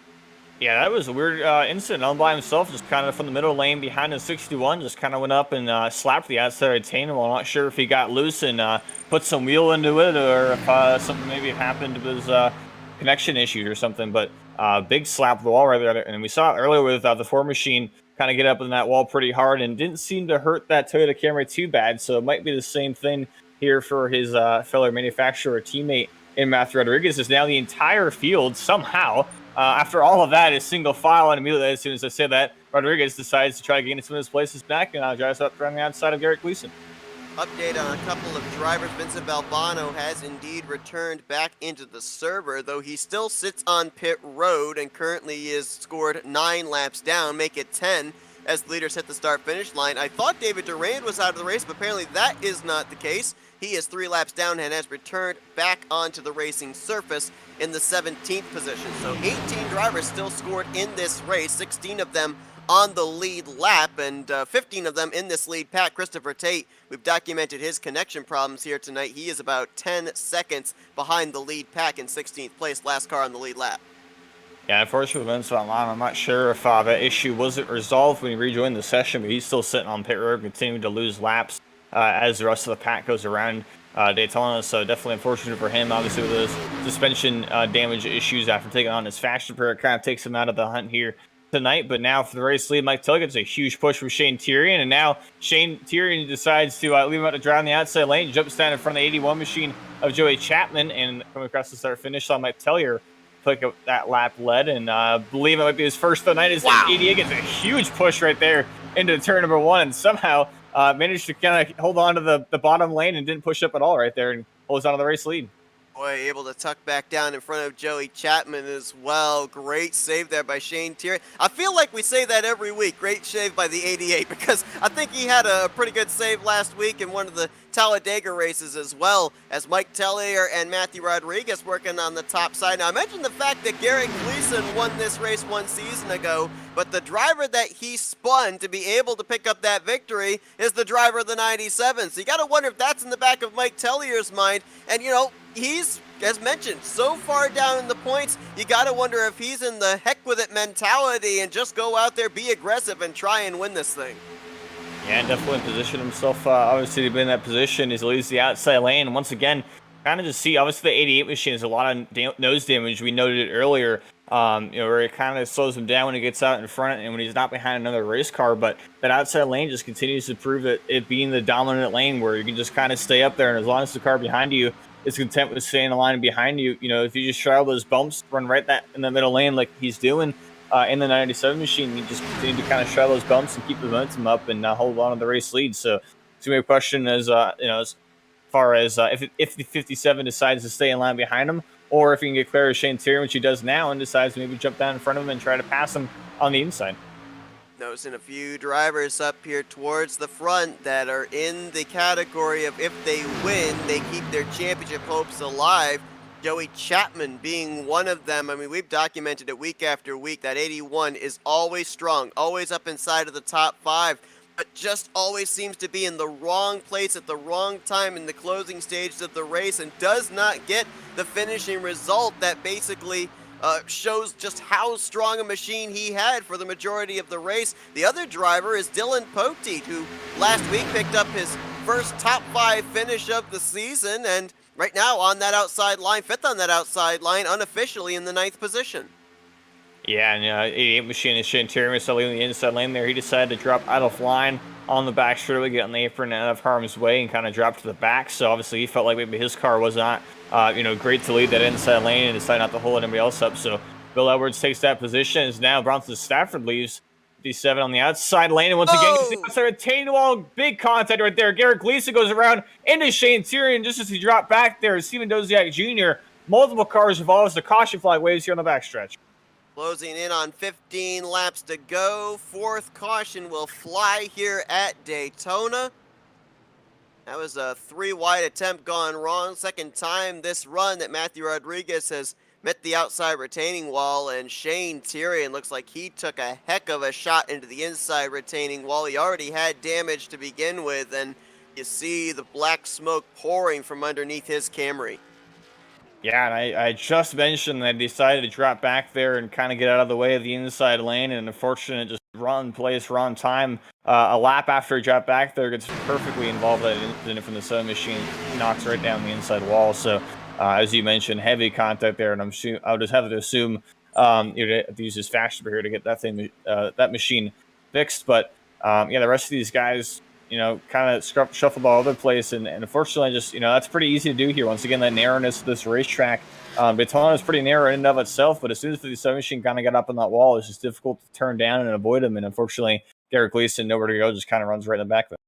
Yeah, that was a weird incident all by himself, just kind of from the middle lane behind the 61, just kind of went up and slapped the outside retaining wall. I'm not sure if he got loose and put some wheel into it, or if something maybe happened with his connection issues or something, but big slap of the wall right there. And we saw it earlier with the 4 machine kind of get up in that wall pretty hard and didn't seem to hurt that Toyota Camry too bad, so it might be the same thing here for his fellow manufacturer teammate in Matthew Rodriguez. Is now the entire field somehow, after all of that, is single file, and immediately as soon as I say that, Rodriguez decides to try to gain some of his places back and drives up around the outside of Garrett Gleason. Update on a couple of drivers. Vincent Valvano has indeed returned back into the server, though he still sits on pit road and currently is scored 9 laps down, make it 10 as the leaders hit the start-finish line. I thought David Durant was out of the race, but apparently that is not the case. He is 3 laps down and has returned back onto the racing surface in the 17th position. So 18 drivers still scored in this race, 16 of them on the lead lap, and 15 of them in this lead pack. Christopher Tate, we've documented his connection problems here tonight. He is about 10 seconds behind the lead pack in 16th place, last car on the lead lap. Yeah, unfortunately, Vince Valvano, I'm not sure if that issue wasn't resolved when he rejoined the session, but he's still sitting on pit road, continuing to lose laps as the rest of the pack goes around Daytona. So definitely unfortunate for him, obviously, with those suspension damage issues after taking on his faction repair. It kind of takes him out of the hunt here tonight. But now for the race lead, Mike Tully gets a huge push from Shane Tyrion, and now Shane Tyrion decides to leave him out to dry on the outside lane, jumps down in front of the 81 machine of Joey Chapman, and coming across the start finish line, Mike Tellier pick up that lap led, and believe it might be his first of the night as the 88 gets a huge push right there into turn number 1, and somehow managed to kind of hold on to the bottom lane and didn't push up at all right there, and holds on to the race lead. Boy, able to tuck back down in front of Joey Chapman as well. Great save there by Shane Tyrion. I feel like we say that every week. Great save by the 88, because I think he had a pretty good save last week in one of the Talladega races as well, as Mike Tellier and Matthew Rodriguez working on the top side. Now, I mentioned the fact that Garrett Gleason won this race 1 season ago, but the driver that he spun to be able to pick up that victory is the driver of the 97. So you got to wonder if that's in the back of Mike Tellier's mind. And, he's, as mentioned, so far down in the points, you got to wonder if he's in the heck with it mentality and just go out there, be aggressive, and try and win this thing. Yeah, definitely position himself, obviously, to be in that position as he leaves the outside lane. And once again, kind of just see, obviously, the 88 machine has a lot of nose damage. We noted it earlier, where it kind of slows him down when he gets out in front and when he's not behind another race car. But that outside lane just continues to prove it being the dominant lane where you can just kind of stay up there. And as long as the car behind you is content with staying in the line behind you, if you just try all those bumps, run right in the middle lane like he's doing, in the 97 machine, you just continue to kind of try those bumps and keep the momentum up and hold on to the race lead. So it's going to be a question as far as if the 57 decides to stay in line behind him, or if he can get clear of Shane Tyrion, which he does now, and decides to maybe jump down in front of him and try to pass him on the inside. Noticing a few drivers up here towards the front that are in the category of if they win, they keep their championship hopes alive. Joey Chapman being one of them. I mean, we've documented it week after week that 81 is always strong, always up inside of the top 5, but just always seems to be in the wrong place at the wrong time in the closing stages of the race and does not get the finishing result that basically shows just how strong a machine he had for the majority of the race. The other driver is Dylan Poteet, who last week picked up his first top 5 finish of the season, and right now on that outside line, 5th on that outside line, unofficially in the 9th position. Yeah, and 88 machine is Shane Terry on the inside lane there. He decided to drop out of line on the back straightaway, get on the apron out of harm's way, and kind of drop to the back. So obviously he felt like maybe his car was not, great to lead that inside lane and decided not to hold anybody else up. So Bill Edwards takes that position. As now Bronson Stafford leaves 57 on the outside lane, and once again gets the outside retaining wall. Big contact right there. Garrett Gleason goes around into Shane Terry, and just as he dropped back there, Steven Doziak Jr. Multiple cars involved as the caution flag waves here on the backstretch. Closing in on 15 laps to go. 4th caution will fly here at Daytona. That was a 3-wide attempt gone wrong. Second time this run that Matthew Rodriguez has met the outside retaining wall, and Shane Tyrion looks like he took a heck of a shot into the inside retaining wall. He already had damage to begin with, and you see the black smoke pouring from underneath his Camry. Yeah, and I just mentioned that I decided to drop back there and kind of get out of the way of the inside lane, and unfortunately just wrong place, wrong time. A lap after he dropped back there, gets perfectly involved in that incident from the 7 machine, knocks right down the inside wall. So, as you mentioned, heavy contact there, and I'll just have to assume to use his fast here to get that thing, that machine fixed. But the rest of these guys, kind of shuffled all over the place. And unfortunately, just, that's pretty easy to do here. Once again, that narrowness of this racetrack. Daytona is pretty narrow in and of itself, but as soon as the 7 machine kind of got up on that wall, it's just difficult to turn down and avoid him. And unfortunately, Garrett Gleason, nowhere to go, just kind of runs right in the back of it.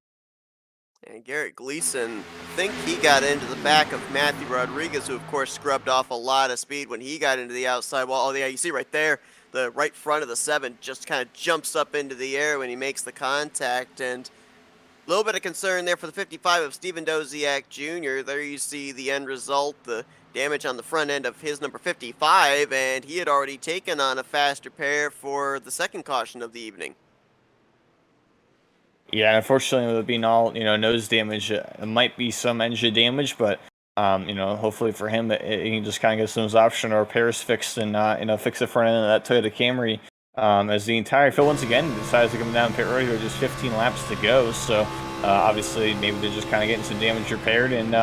And Garrett Gleason, I think he got into the back of Matthew Rodriguez, who of course scrubbed off a lot of speed when he got into the outside wall. Oh yeah, you see right there, the right front of the 7 just kind of jumps up into the air when he makes the contact. And a little bit of concern there for the 55 of Steven Doziak Jr. There you see the end result, the damage on the front end of his number 55, and he had already taken on a fast repair for the second caution of the evening. Yeah, unfortunately, with it being all, nose damage, it might be some engine damage, but, hopefully for him, he can just kind of get some option or repairs fixed and, fix the front end of that Toyota Camry. As the entire field once again decides to come down pit road here, just 15 laps to go. So obviously maybe they're just kind of getting some damage repaired, and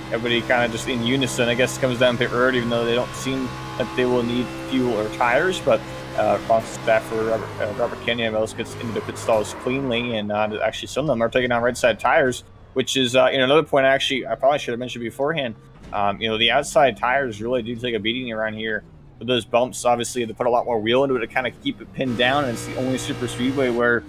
everybody kind of just in unison, I guess, comes down pit road, even though they don't seem that they will need fuel or tires. But Bronson Stafford, Robert Kenyon else gets into the pit stalls cleanly, and actually some of them are taking on right side tires, which is another point I probably should have mentioned beforehand. The outside tires really do take a beating around here. With those bumps, obviously, they put a lot more wheel into it to kind of keep it pinned down, and it's the only Superspeedway where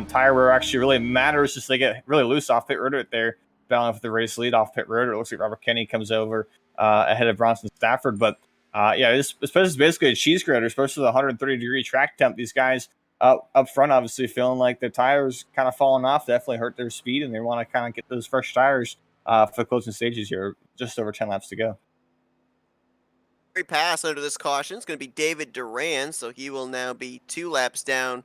tire wear actually really matters, just they get really loose off pit road right there, battling for the race lead off pit road. It looks like Robert Kenny comes over ahead of Bronson Stafford, but this is basically a cheese grater, especially the 130-degree track temp. These guys up front, obviously, feeling like their tires kind of falling off, definitely hurt their speed, and they want to kind of get those fresh tires for the closing stages here, just over 10 laps to go. Pass under this caution is going to be David Durant, so he will now be 2 laps down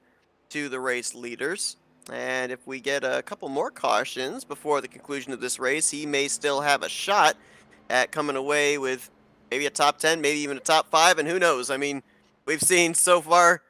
to the race leaders. And if we get a couple more cautions before the conclusion of this race, he may still have a shot at coming away with maybe a top 10, maybe even a top 5, and who knows? I mean, we've seen so far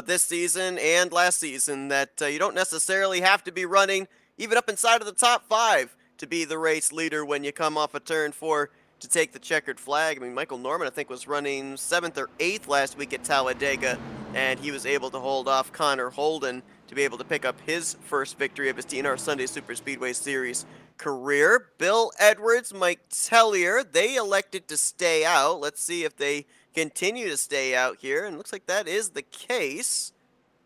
this season and last season that you don't necessarily have to be running even up inside of the top 5 to be the race leader when you come off a turn 4 to take the checkered flag. I mean, Michael Norman, I think, was running 7th or 8th last week at Talladega, and he was able to hold off Connor Holden to be able to pick up his first victory of his DNR Sunday Superspeedway Series career. Bill Edwards, Mike Tellier, they elected to stay out. Let's see if they continue to stay out here, and looks like that is the case.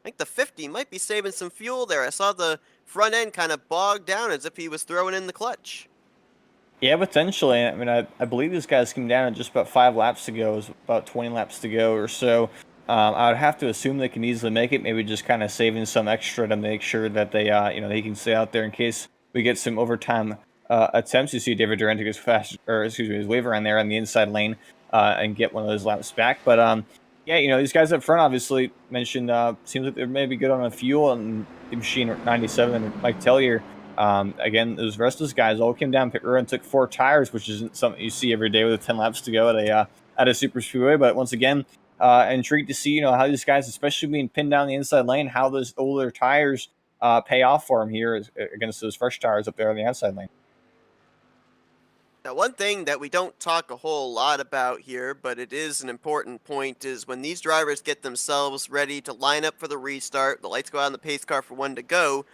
I think the 50 might be saving some fuel there. I saw the front end kind of bogged down as if he was throwing in the clutch. Yeah, potentially. I mean, I believe these guys came down at just about 5 laps to go. It was about 20 laps to go or so. I would have to assume they can easily make it. Maybe just kind of saving some extra to make sure that they, they can stay out there in case we get some overtime attempts. You see David Durant goes fast, or excuse me, his waiver on there on the inside lane and get one of those laps back. But yeah, these guys up front obviously mentioned seems like they're maybe good on a fuel and the machine 97 and Mike Tellier. Again, those rest of those guys all came down pit road and took 4 tires, which isn't something you see every day with 10 laps to go at a Superspeedway. But once again, intrigued to see how these guys, especially being pinned down the inside lane, how those older tires pay off for them here against those fresh tires up there on the outside lane. Now, one thing that we don't talk a whole lot about here, but it is an important point, is when these drivers get themselves ready to line up for the restart, the lights go out on the pace car for one to go,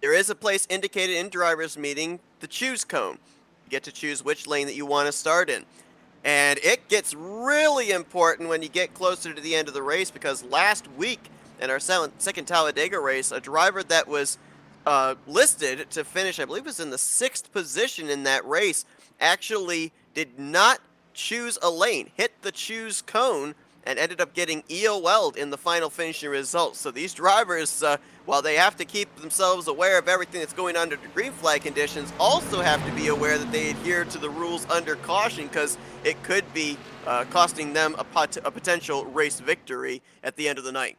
there is a place indicated in driver's meeting, the choose cone. You get to choose which lane that you want to start in. And it gets really important when you get closer to the end of the race, because last week in our second Talladega race, a driver that was listed to finish, I believe it was in the 6th position in that race, actually did not choose a lane, hit the choose cone, and ended up getting EOL'd in the final finishing results. So these drivers, while they have to keep themselves aware of everything that's going on under the green flag conditions, also have to be aware that they adhere to the rules under caution, because it could be costing them a potential race victory at the end of the night.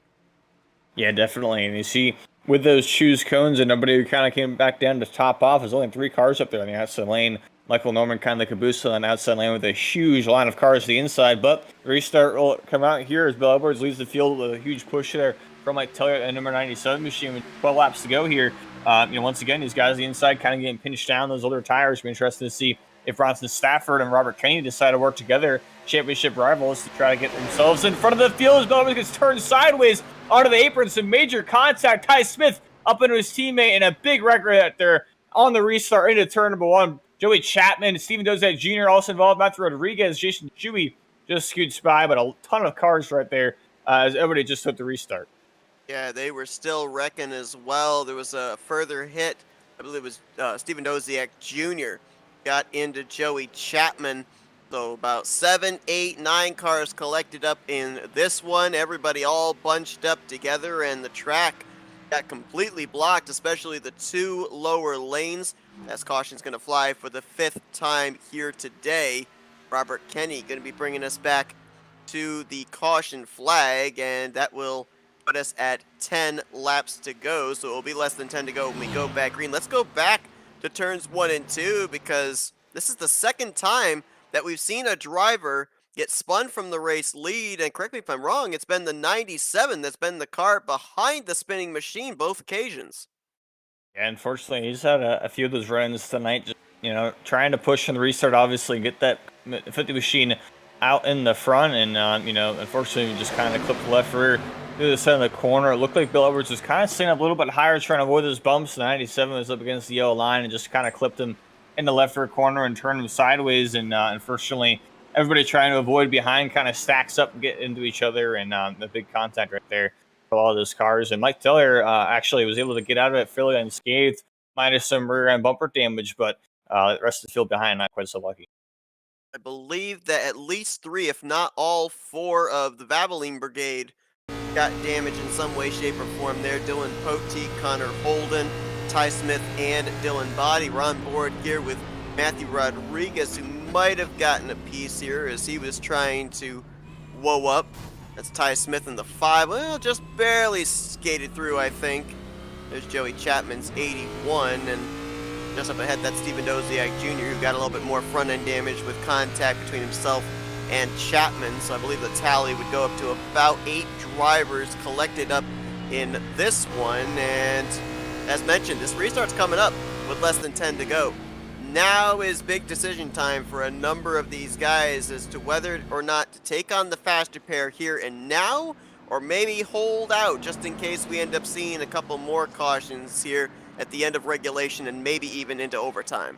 Yeah, definitely. And you see, with those choose cones and nobody who kind of came back down to top off, there's only 3 cars up there on the outside lane. Michael Norman kind of the caboose on the outside lane with a huge line of cars to the inside. But the restart will come out here as Bill Edwards leads the field with a huge push there from Mike Tellier and number 97 machine with 12 laps to go here. Once again, these guys on the inside kind of getting pinched down. Those older tires. Be interested to see if Bronson Stafford and Robert Kenny decide to work together, championship rivals, to try to get themselves in front of the field as Bill Edwards gets turned sideways onto the apron. Some major contact. Ty Smith up into his teammate and a big wreck right there on the restart into turn number 1. Joey Chapman, Steven Dozak Jr. also involved. Matthew Rodriguez, Jason Chewy just scoots by, but a ton of cars right there as everybody just took the restart. Yeah, they were still wrecking as well. There was a further hit. I believe it was Steven Dozak Jr. got into Joey Chapman. So about 7, 8, 9 cars collected up in this one. Everybody all bunched up together, and the track got completely blocked, especially the 2 lower lanes. As caution's going to fly for the 5th time here today. Robert Kenny going to be bringing us back to the caution flag, and that will put us at 10 laps to go. So it will be less than 10 to go when we go back green. Let's go back to turns 1 and 2, because this is the 2nd time that we've seen a driver get spun from the race lead. And correct me if I'm wrong, it's been the 97 that's been the car behind the spinning machine both occasions. Yeah, unfortunately, he's had a few of those runs tonight. Just trying to push in the restart, obviously get that 50 machine out in the front, and unfortunately, just kind of clipped the left rear through the center of the corner. It looked like Bill Edwards was kind of staying up a little bit higher, trying to avoid those bumps. The 97 was up against the yellow line and just kind of clipped him in the left rear corner and turned him sideways. And unfortunately, everybody trying to avoid behind kind of stacks up and get into each other, and the big contact right there for all of those cars. And Mike Tellier actually was able to get out of it fairly unscathed, minus some rear end bumper damage, but the rest of the field behind not quite so lucky. I believe that at least 3, if not all 4, of the Valvoline Brigade got damaged in some way, shape, or form there. Dylan Poteet, Connor Holden, Ty Smith, and Dylan Body. We're on board here with Matthew Rodriguez, who might have gotten a piece here as he was trying to whoa up. That's Ty Smith in the 5. Well, just barely skated through, I think. There's Joey Chapman's 81, and just up ahead, that's Steven Dozak Jr., who got a little bit more front-end damage with contact between himself and Chapman. So I believe the tally would go up to about 8 drivers collected up in this one. And as mentioned, this restart's coming up with less than 10 to go. Now is big decision time for a number of these guys as to whether or not to take on the faster pair here and now, or maybe hold out just in case we end up seeing a couple more cautions here at the end of regulation and maybe even into overtime.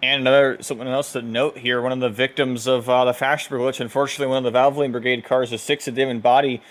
And something else to note here, one of the victims of the faster glitch, unfortunately, one of the Valvoline Brigade cars, the 6 of Damon Body,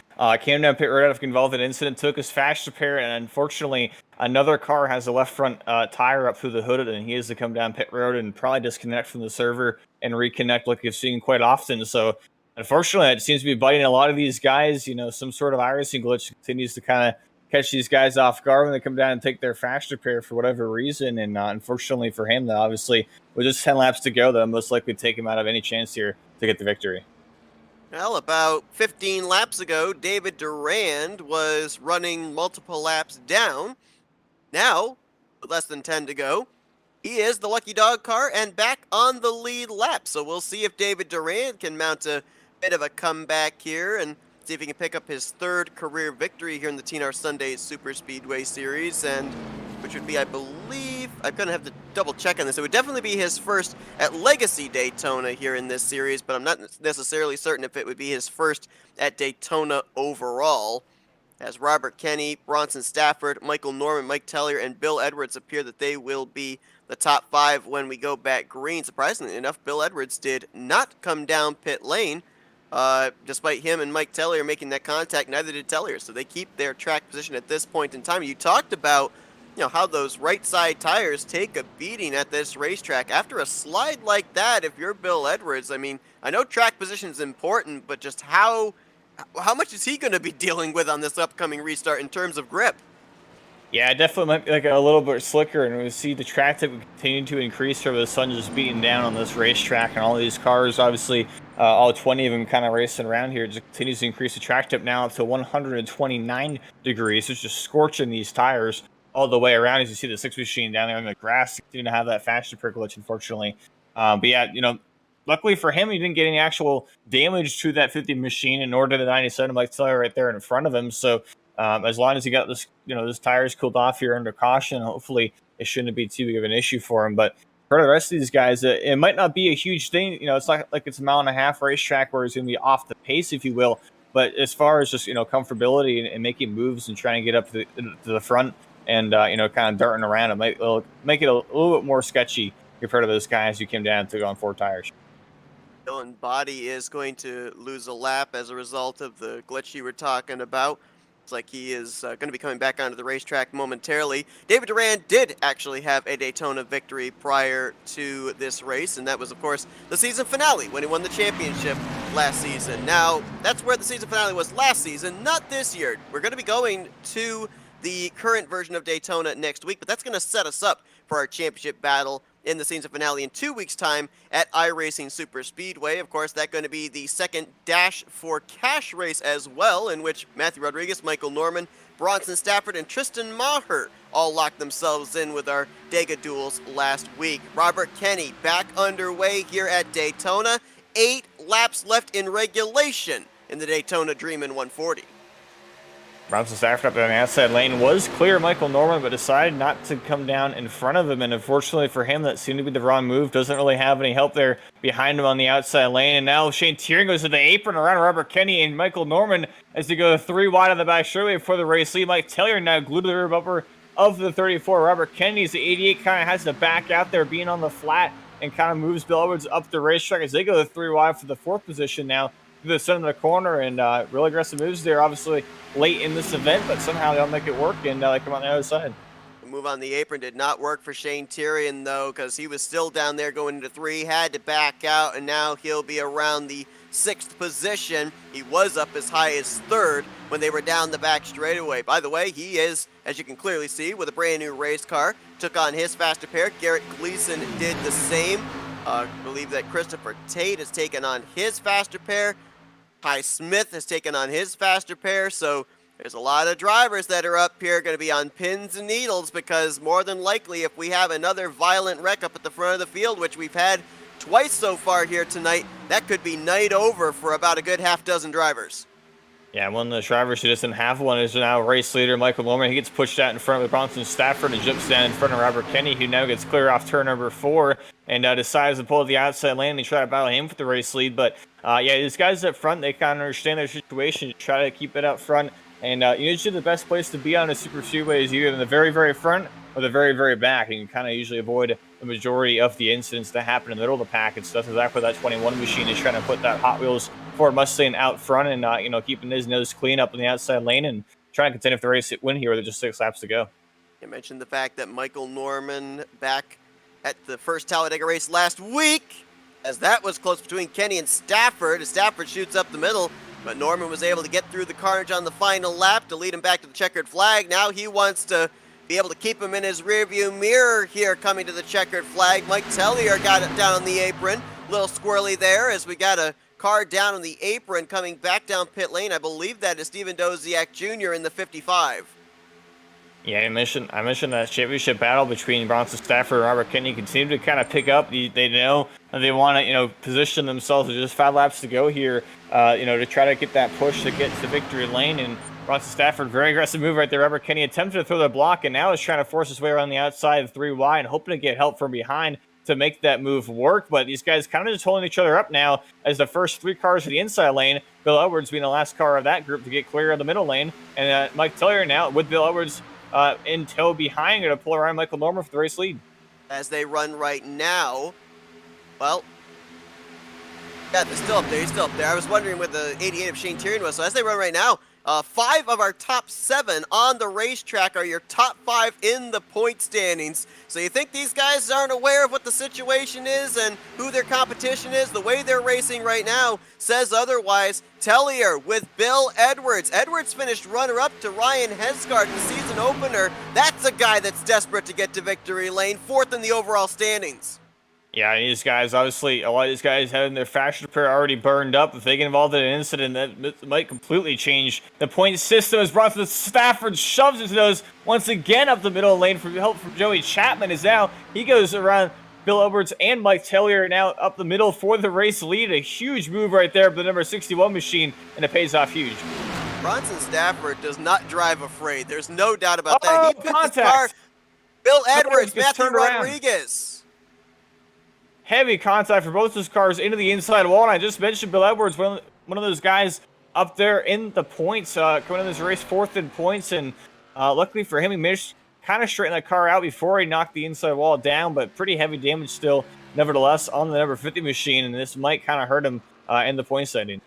came down pit road after involved in an incident, took his faster pair, and unfortunately, another car has a left front tire up through the hood, and he has to come down pit road and probably disconnect from the server and reconnect like you've seen quite often. So Unfortunately, it seems to be biting a lot of these guys. Some sort of iRacing glitch continues to kind of catch these guys off guard when they come down and take their fast repair for whatever reason. And unfortunately for him, that obviously with just 10 laps to go, that most likely take him out of any chance here to get the victory. Well, about 15 laps ago, David Durant was running multiple laps down. Now, with less than 10 to go, he is the lucky dog car and back on the lead lap. So we'll see if David Durant can mount a bit of a comeback here and see if he can pick up his third career victory here in the TNR Sunday Superspeedway Series, and which would be, I believe, I'm going to have to double check on this. It would definitely be his first at Legacy Daytona here in this series, but I'm not necessarily certain if it would be his first at Daytona overall. As Robert Kenny, Bronson Stafford, Michael Norman, Mike Tellier, and Bill Edwards appear that they will be the top 5 when we go back green. Surprisingly enough, Bill Edwards did not come down pit lane. Despite him and Mike Tellier making that contact, neither did Tellier. So they keep their track position at this point in time. You talked about how those right side tires take a beating at this racetrack. After a slide like that, if you're Bill Edwards, I mean, I know track position is important, but just how much is he going to be dealing with on this upcoming restart in terms of grip? Yeah, it definitely might be like a little bit slicker, and we see the track that would continue to increase for the sun just beating down on this racetrack, and all these cars, obviously, all 20 of them kind of racing around here, just continues to increase the track tip now up to 129 degrees. It's just scorching these tires all the way around. As you see the 6 machine down there on the grass, continuing to have that fast repair glitch, unfortunately. But yeah, luckily for him, he didn't get any actual damage to that 50 machine, and nor did the 97 Mike Teller right there in front of him. So as long as he got this, this tires cooled off here under caution, hopefully it shouldn't be too big of an issue for him. But for the rest of these guys, it might not be a huge thing. It's not like it's a mile and a half racetrack where it's going to be off the pace, if you will. But as far as just comfortability and making moves and trying to get up to the front and kind of darting around, it might make it a little bit more sketchy compared to those guys who came down and took on 4 tires. Dylan Body is going to lose a lap as a result of the glitch you were talking about. Looks like he is going to be coming back onto the racetrack momentarily. David Durant did actually have a Daytona victory prior to this race, and that was, of course, the season finale when he won the championship last season. Now, that's where the season finale was last season, not this year. We're going to be going to the current version of Daytona next week, but that's going to set us up for our championship battle in the season finale in 2 weeks' time at iRacing Superspeedway. Of course, that's going to be the second Dash for Cash race as well, in which Matthew Rodriguez, Michael Norman, Bronson Stafford, and Tristan Maher all locked themselves in with our Dega duels last week. Robert Kenny back underway here at Daytona. 8 laps left in regulation in the Daytona Dreamin' 140. Bronson Stafford up there on the outside lane was clear Michael Norman, but decided not to come down in front of him. And unfortunately for him, that seemed to be the wrong move. Doesn't really have any help there behind him on the outside lane. And now Shane Tiering goes to the apron around Robert Kenny and Michael Norman as they go 3 wide on the back straightaway for the race lead. Mike Taylor now glued to the rear bumper of the 34. Robert Kennedy's the 88 kind of has to back out there being on the flat and kind of moves Bill Edwards up the racetrack as they go 3 wide for the 4th position now. The center of the corner, and real aggressive moves there, obviously late in this event, but somehow they'll make it work and they come on the other side. The move on the apron did not work for Shane Tyrion, though, because he was still down there going into 3, had to back out, and now he'll be around the 6th position. He was up as high as 3rd when they were down the back straightaway. By the way, he is, as you can clearly see, with a brand new race car, took on his faster pair. Garrett Gleason did the same. I believe that Christopher Tate has taken on his faster pair. Ty Smith has taken on his faster pair, so there's a lot of drivers that are up here going to be on pins and needles, because more than likely, if we have another violent wreck up at the front of the field, which we've had twice so far here tonight, that could be night over for about a good half dozen drivers. Yeah, one of the drivers who doesn't have one is now race leader Michael Norman. He gets pushed out in front of Bronson Stafford and jumps down in front of Robert Kenny, who now gets clear off turn number 4 and decides to pull the outside lane and try to battle him for the race lead. But yeah, these guys up front, they kind of understand their situation, try to keep it up front. And usually the best place to be on a super speedway is either in the very, very front or the very, very back. And you kind of usually avoid the majority of the incidents that happen in the middle of the pack. And so that's exactly what that 21 machine is trying to put that Hot Wheels Ford Mustang out front and keeping his nose clean up in the outside lane and trying to contend for the race win here with just 6 laps to go. You mentioned the fact that Michael Norman back at the first Talladega race last week as that was close between Kenny and Stafford, as Stafford shoots up the middle, but Norman was able to get through the carnage on the final lap to lead him back to the checkered flag. Now he wants to be able to keep him in his rearview mirror here coming to the checkered flag. Mike Tellier got it down on the apron. Little squirrely there as we got a car down on the apron coming back down pit lane. I believe that is Steven Doziak Jr. in the 55. Yeah, I mentioned that championship battle between Bronson Stafford and Robert Kenny continue to kind of pick up. They know they want to, position themselves with just 5 laps to go here, to try to get that push to get to victory lane. And Bronson Stafford, very aggressive move right there. Robert Kenny attempted to throw the block, and now is trying to force his way around the outside of 3 wide and hoping to get help from behind to make that move work. But these guys kind of just holding each other up now as the first 3 cars to the inside lane, Bill Edwards being the last car of that group to get clear of the middle lane. And Mike Tellier now with Bill Edwards in tow behind, going to pull around Michael Norman for the race lead. As they run right now, well, yeah, they're still up there. He's still up there. I was wondering where the 88 of Shane Tyrion was. So as they run right now, 5 of our top 7 on the racetrack are your top 5 in the point standings. So you think these guys aren't aware of what the situation is and who their competition is? The way they're racing right now says otherwise. Tellier with Bill Edwards. Edwards finished runner-up to Ryan Hesgard in the season opener. That's a guy that's desperate to get to victory lane, 4th in the overall standings. Yeah, these guys, obviously, a lot of these guys having their fashion pair already burned up. If they get involved in an incident, that might completely change the point system. As Bronson Stafford shoves into those once again up the middle lane for help from Joey Chapman. As now he goes around Bill Edwards and Mike Tellier now up the middle for the race lead. A huge move right there for the number 61 machine, and it pays off huge. Bronson Stafford does not drive afraid. There's no doubt about that. He put contact. His car. Bill Edwards, Matthew Rodriguez. Heavy contact for both those cars into the inside wall. And I just mentioned Bill Edwards, one of those guys up there in the points, coming in this race 4th in points. And luckily for him, he managed to kind of straighten that car out before he knocked the inside wall down, but pretty heavy damage still, nevertheless, on the number 50 machine. And this might kind of hurt him in the point setting.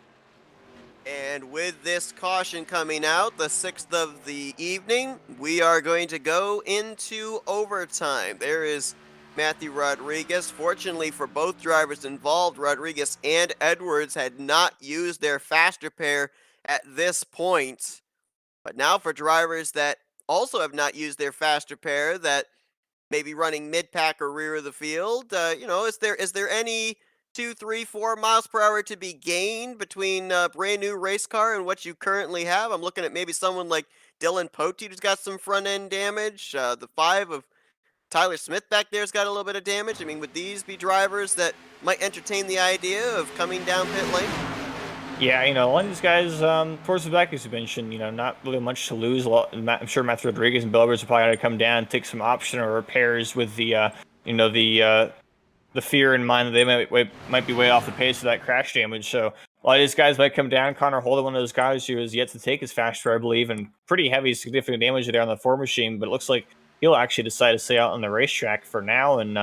And with this caution coming out, the 6th of the evening, we are going to go into overtime. There is Matthew Rodriguez. Fortunately for both drivers involved, Rodriguez and Edwards had not used their faster pair at this point. But now for drivers that also have not used their faster pair, that may be running mid-pack or rear of the field, is there any 2, 3, 4 miles per hour to be gained between a brand new race car and what you currently have? I'm looking at maybe someone like Dylan Poteet, who's got some front-end damage. The 5 of Tyler Smith back there's got a little bit of damage. I mean, would these be drivers that might entertain the idea of coming down pit lane? Yeah, a lot of these guys, towards the back, as you mentioned, not really much to lose. I'm sure Matthew Rodriguez and Bill Edwards are probably going to come down and take some optional repairs with the fear in mind that they might be way off the pace of that crash damage. So a lot of these guys might come down. Connor Holden, one of those guys who has yet to take his faster, I believe, and pretty heavy, significant damage there on the 4 machine, but it looks like he'll actually decide to stay out on the racetrack for now, and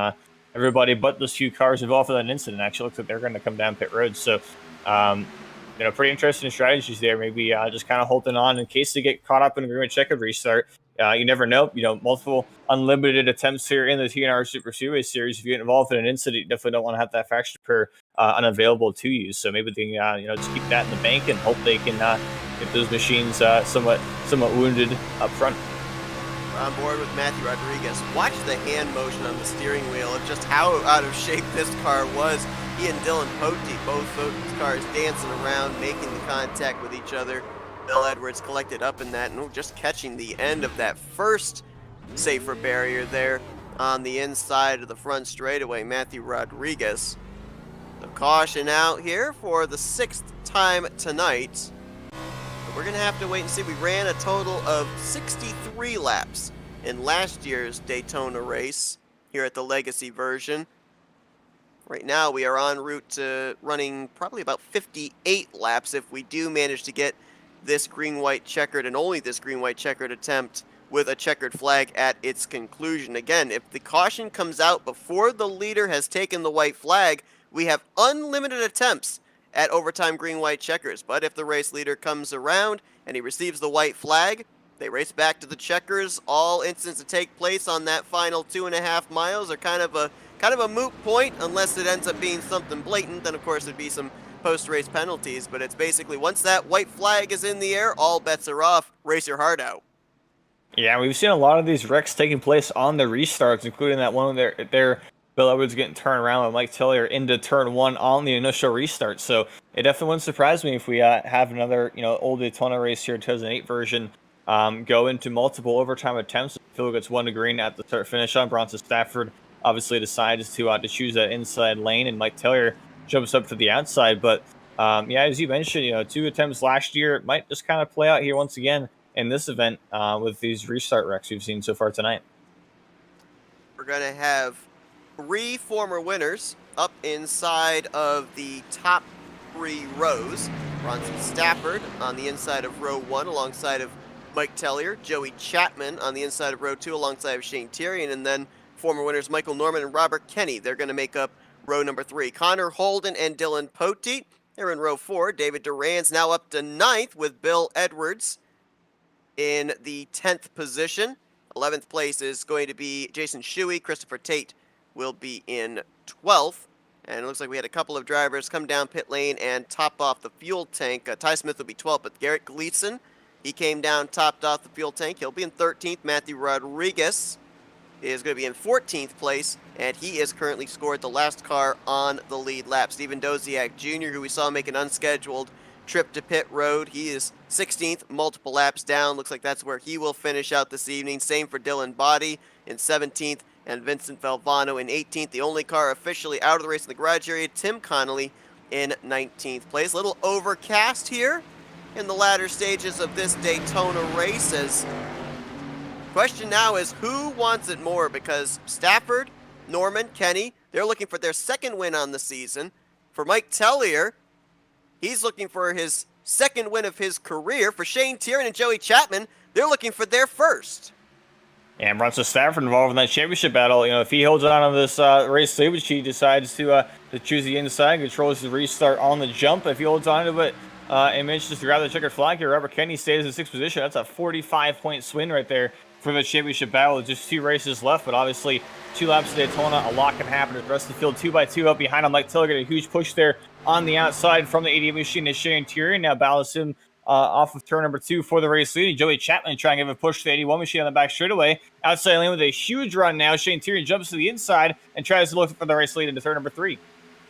everybody but those few cars involved in that incident actually looks like they're going to come down pit road. So, pretty interesting strategies there. Maybe just kind of holding on in case they get caught up in a green checkered restart. You never know. Multiple unlimited attempts here in the TNR Super Speedway Series. If you get involved in an incident, you definitely don't want to have that faction pair unavailable to you. So maybe they can, just keep that in the bank and hope they can get those machines somewhat wounded up front. On board with Matthew Rodriguez. Watch the hand motion on the steering wheel of just how out of shape this car was. He and Dylan Poteet, both cars dancing around, making the contact with each other. Bill Edwards collected up in that and just catching the end of that first safer barrier there on the inside of the front straightaway. Matthew Rodriguez. The caution out here for the 6th time tonight. We're going to have to wait and see. We ran a total of 63 laps in last year's Daytona race here at the Legacy version. Right now we are en route to running probably about 58 laps if we do manage to get this green-white checkered and only this green-white checkered attempt with a checkered flag at its conclusion. Again, if the caution comes out before the leader has taken the white flag, we have unlimited attempts at overtime green-white checkers. But if the race leader comes around and he receives the white flag, they race back to the checkers. All incidents that take place on that final 2.5 miles are kind of kind of a moot point unless it ends up being something blatant. Then, of course, there'd be some post-race penalties. But it's basically once that white flag is in the air, all bets are off. Race your heart out. Yeah, we've seen a lot of these wrecks taking place on the restarts, including that one there Bill Edwards getting turned around with Mike Tillier into turn 1 on the initial restart. So it definitely wouldn't surprise me if we have another, old Daytona race here, 2008 version, go into multiple overtime attempts. Phil gets 1 to green at the start finish on. Bronson Stafford obviously decides to choose that inside lane, and Mike Tillier jumps up to the outside. But as you mentioned, 2 attempts last year. It might just kind of play out here once again in this event with these restart wrecks we've seen so far tonight. We're going to have 3 former winners up inside of the top 3 rows. Bronson Stafford on the inside of row 1 alongside of Mike Tellier. Joey Chapman on the inside of row 2 alongside of Shane Tyrion. And then former winners Michael Norman and Robert Kenny. They're going to make up row number 3. Connor Holden and Dylan Poteet, they're in row 4. David Durant's now up to 9th with Bill Edwards in the 10th position. 11th place is going to be Jason Shuey. Christopher Tate will be in 12th. And it looks like we had a couple of drivers come down pit lane and top off the fuel tank. Ty Smith will be 12th, but Garrett Gleason, he came down, topped off the fuel tank. He'll be in 13th. Matthew Rodriguez is going to be in 14th place, and he is currently scored the last car on the lead lap. Stephen Doziak Jr., who we saw make an unscheduled trip to pit road, he is 16th, multiple laps down. Looks like that's where he will finish out this evening. Same for Dylan Body in 17th. And Vincent Valvano in 18th. The only car officially out of the race in the garage area, Tim Connolly in 19th place. A little overcast here in the latter stages of this Daytona race. As question now is who wants it more, because Stafford, Norman, Kenny, they're looking for their second win on the season. For Mike Tellier, he's looking for his second win of his career. For Shane Tyrion and Joey Chapman, they're looking for their first. And Bronson Stafford involved in that championship battle. If he holds on to this race lead, which he decides to choose the inside, controls the restart on the jump. If he holds on to it and manages to grab the checkered flag here, Robert Kenny stays in 6th position. That's a 45-point swing right there for the championship battle. Just 2 races left, but obviously 2 laps of Daytona, a lot can happen. The rest of the field 2 by 2 up behind him. Mike Tiller get a huge push there on the outside from the 88 machine to Shane Tyrion. Now ballasts him off of turn number 2 for the race lead. Joey Chapman trying to give a push to the 81 machine on the back straightaway. Outside lane with a huge run now. Shane Tyrion jumps to the inside and tries to look for the race lead into turn number 3.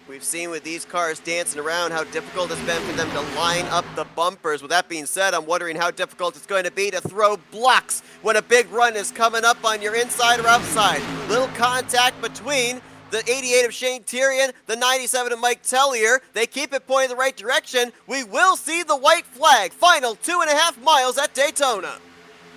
We've seen with these cars dancing around how difficult it's been for them to line up the bumpers. With that being said, I'm wondering how difficult it's going to be to throw blocks when a big run is coming up on your inside or outside. Little contact between the 88 of Shane Tyrion, the 97 of Mike Tellier. They keep it pointing the right direction. We will see the white flag. Final 2.5 miles at Daytona.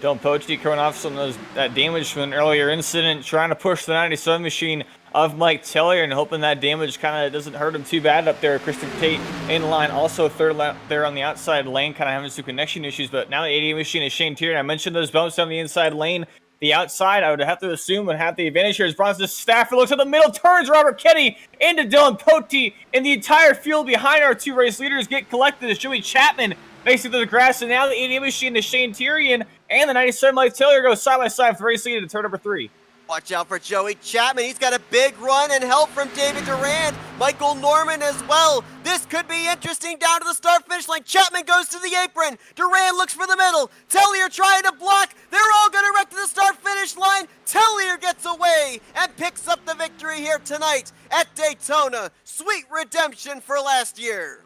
Dylan Poteet coming off some of that damage from an earlier incident, trying to push the 97 machine of Mike Tellier and hoping that damage kind of doesn't hurt him too bad up there. Christopher Tate in line, also third lap there on the outside lane, kind of having some connection issues. But now the 88 machine is Shane Tyrion. I mentioned those bumps on the inside lane. The outside, I would have to assume, would have the advantage here as Bronson Stafford looks at the middle, turns Robert Kenny into Dylan Poteet, and the entire field behind our 2 race leaders get collected as Joey Chapman makes it to the grass, and now the 88 machine to Shane Tyrion and the 97 Mike Taylor go side by side for the race lead into turn number 3. Watch out for Joey Chapman. He's got a big run and help from David Durant. Michael Norman as well. This could be interesting down to the start-finish line. Chapman goes to the apron. Durant looks for the middle. Tellier trying to block. They're all going to wreck to the start-finish line. Tellier gets away and picks up the victory here tonight at Daytona. Sweet redemption for last year.